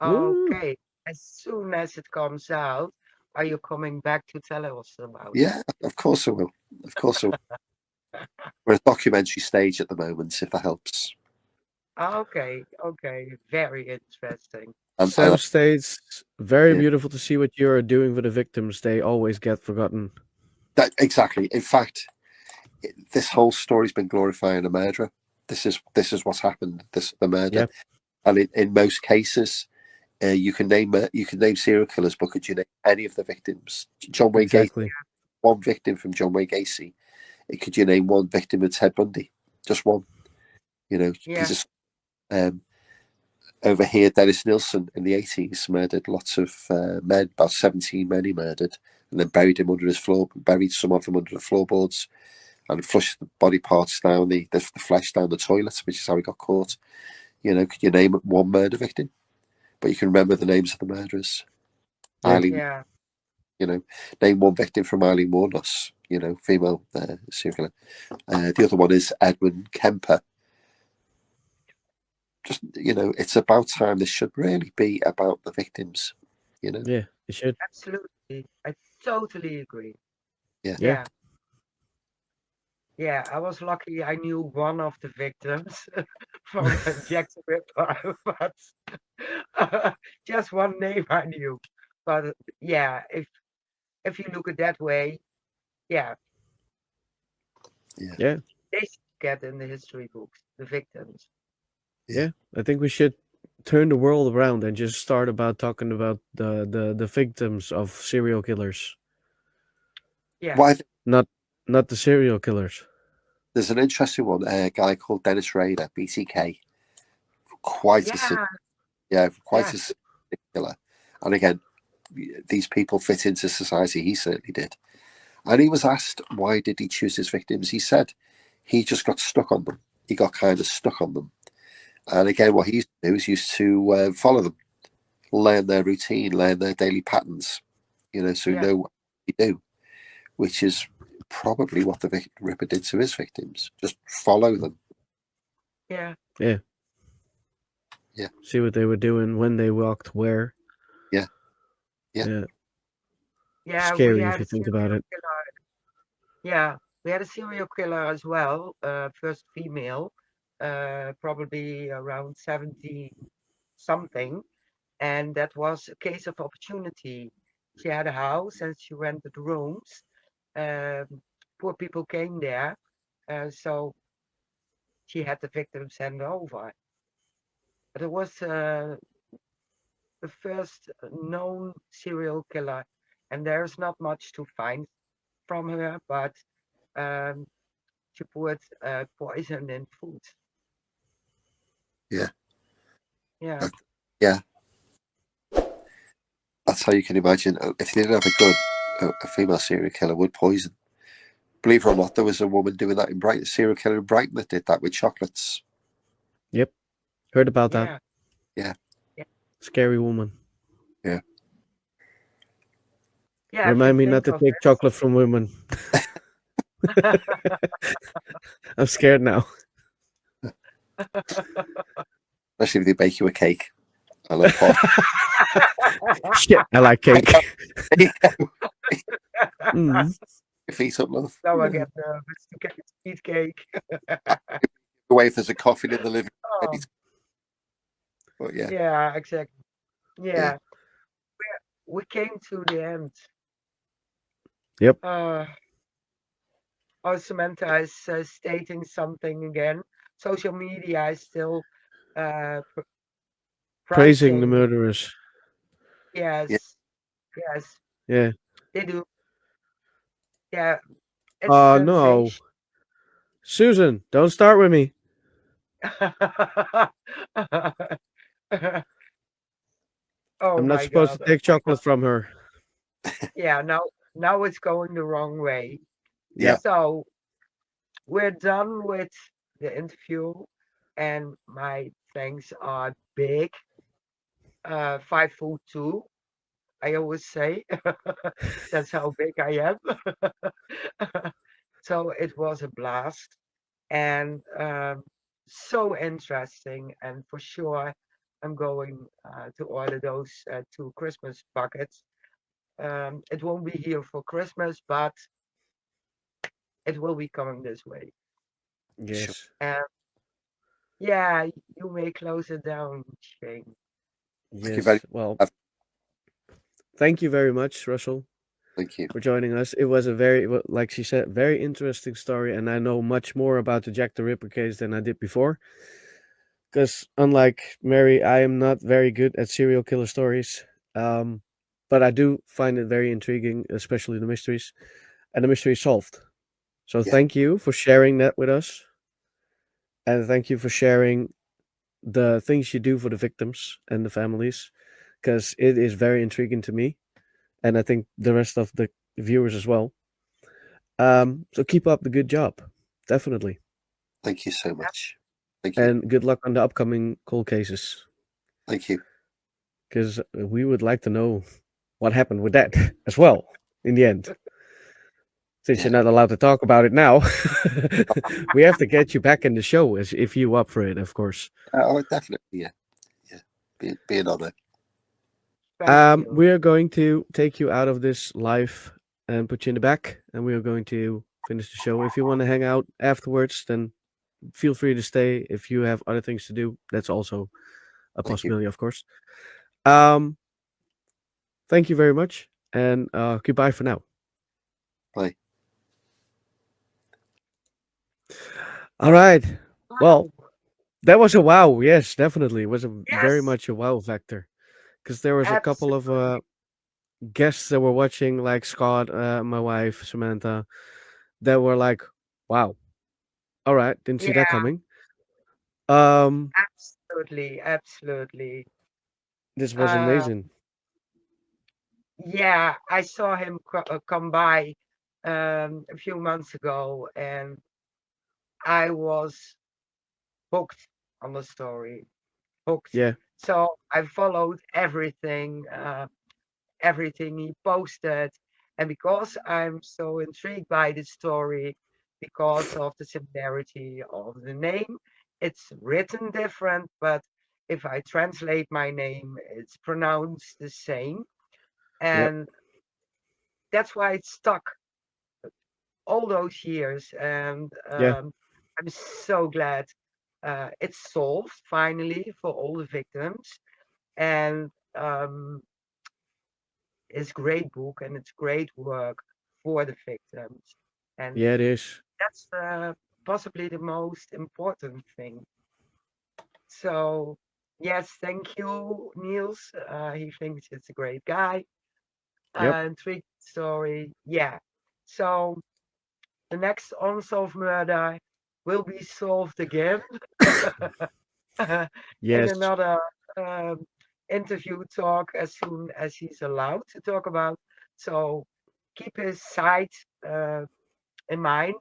Woo. Okay. As soon as it comes out, are you coming back to tell us about it? Yeah, of course I will. Of course I will. We're at documentary stage at the moment, if that helps. Okay, okay. Very interesting. Sam And states, very yeah, beautiful to see what you're doing for the victims. They always get forgotten. that exactly. In fact, this whole story's been glorifying a murderer. This is what's happened. The murder, Yep. and in most cases, you can name serial killers, but could you name any of the victims? John Wayne Gacy, Exactly. one victim from John Wayne Gacy. Could you name one victim of Ted Bundy? Just one. You know, Yeah, Peter. Um, Over here, Dennis Nilsson in the 80s murdered lots of men, about 17 men he murdered, and then buried him under his floor, buried some of them under the floorboards, and flushed the body parts down the flesh down the toilet, which is how he got caught. You know, could you name one murder victim? But you can remember the names of the murderers. Yeah. Eileen, yeah, name one victim from Eileen Warnos, female serial killer. The other one is Edwin Kemper. Just, it's about time. This should really be about the victims, Yeah. It should. absolutely. I totally agree. Yeah. Yeah. Yeah, yeah. I was lucky I knew one of the victims from Jack the Ripper, but just one name I knew. But yeah, if you look at that way, yeah, Yeah. Yeah. they should get in the history books, the victims. Yeah. I think we should turn the world around and just start about talking about the victims of serial killers, Yeah, Why not the serial killers. there's an interesting one, a guy called Dennis Rader, BTK, quite a yeah, quite yeah, a killer. And again, these people fit into society. He certainly did. And he was asked why did he choose his victims. He said he just got stuck on them. He got kind of stuck on them. And again, what he used to do is used to follow them, learn their routine, learn their daily patterns. So yeah, know what they do, which is probably what the Ripper did to his victims. Just follow them. yeah, Yeah. Yeah. See what they were doing when they walked where. Yeah. Yeah. Yeah. yeah. We Scary if had you a think serial about it. killer. Yeah, we had a serial killer as well. First female, probably around 70 something, and that was a case of opportunity. She had a house and she rented rooms. Um, Poor people came there, so she had the victim sent over. But it was the first known serial killer, and there's not much to find from her, but um, she put poison in food. Yeah. Yeah. Yeah. That's how you can imagine. If they didn't have a gun, a female serial killer would poison. Believe it or not, there was a woman doing that in Brighton, a serial killer in Brighton that did that with chocolates. Yep. Heard about that. Yeah. Yeah. Yeah. Scary woman. Yeah. Yeah. If you Remind me not think to of take chocolate from women. it. I'm scared now. Especially if they bake you a cake. I love pot. Shit, I like cake. Mm. Your feet up, love. Now I get nervous to get eat cake. Away if there's a coffin in the living room. Oh, But yeah. yeah, exactly. Yeah. Yeah. We came to the end. Yep. Oh, Samantha is stating something again. Social media is still Praising the praising. murderers. Yes. Yeah. Yes, Yeah. they do. Yeah, it's Oh no. sensation. Susan, don't start with me. Oh I'm not my supposed God. to take chocolate from her. Yeah, now it's going the wrong way. Yeah. So we're done with the interview, and my thanks are big. 5'2", I always say. That's how big I am. So it was a blast and so interesting. And for sure, I'm going to order those 2 Christmas buckets. It won't be here for Christmas, but it will be coming this way. Yes. And yeah, you may close it down, Shane. Thank you very Yes. Well, much. thank you very much, Russell, Thank you. for joining us. It was a very, like she said, very interesting story, and I know much more about the Jack the Ripper case than I did before. Because unlike Mary, I am not very good at serial killer stories. But I do find it very intriguing, especially the mysteries, and the mystery is solved. So Yeah. thank you for sharing that with us, and thank you for sharing the things you do for the victims and the families, because it is very intriguing to me, and I think the rest of the viewers as well. So keep up the good job, definitely, Thank you so much. Thank you. and good luck on the upcoming cold cases, Thank you. because we would like to know what happened with that as well in the end. Since Yeah. you're not allowed to talk about it now, we have to get you back in the show, as if you up for it, of course. Oh, definitely. Yeah. Yeah. Be an honor. Thank you. We are going to take you out of this live and put you in the back, and we are going to finish the show. If you want to hang out afterwards, then feel free to stay. If you have other things to do, that's also a Thank you. possibility, of course. Thank you very much, and goodbye for now. Bye. All right. Well, Wow. that was a wow. Yes, definitely. It was very Yes, much a wow factor, because there was a couple of absolutely. guests that were watching, like Scott, my wife Samantha, that were like, "Wow, all right, didn't see that Yeah, coming." Um, absolutely. this was Uh, amazing. yeah, I saw him come by a few months ago, and I was hooked on the story. Hooked. Yeah, So I followed everything he posted, and because I'm so intrigued by the story, because of the similarity of the name, it's written different, but if I translate my name, it's pronounced the same. yep, And that's why it stuck all those years. And yeah, I'm so glad it's solved finally for all the victims. And it's great book and it's great work for the victims. And yeah. It is. that's possibly the most important thing. So, yes, thank you, Niels. He thinks it's a great guy. Yep. And trick story, yeah. So, the next unsolved murder will be solved again in Yes. another interview talk as soon as he's allowed to talk about. So, keep his site in mind,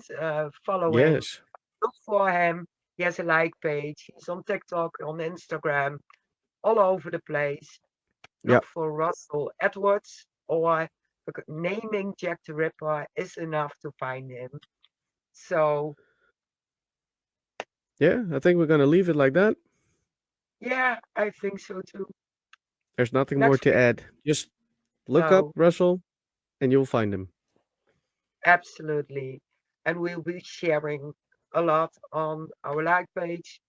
follow him, Yes. look for him. He has a like page. He's on TikTok, on Instagram, all over the place. Look Yep. for Russell Edwards, or naming Jack the Ripper is enough to find him. So, Yeah, I think we're gonna leave it like that. yeah, I think so too. There's nothing more Next to week, add. Just look up no, Russell and you'll find him. absolutely. And we'll be sharing a lot on our like page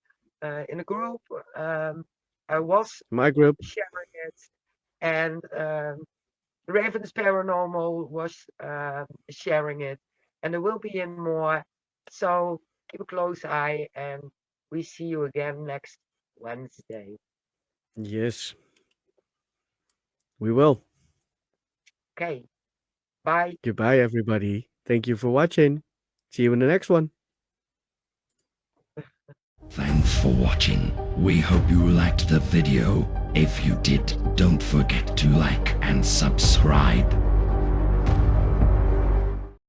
in a group. I was My group. sharing it, and Raven's Paranormal was sharing it, and there will be in more. So keep a close eye, and we see you again next Wednesday. Yes. We will. Okay, bye. Goodbye, everybody. Thank you for watching. See you in the next one. Thanks for watching. We hope you liked the video. If you did, don't forget to like and subscribe.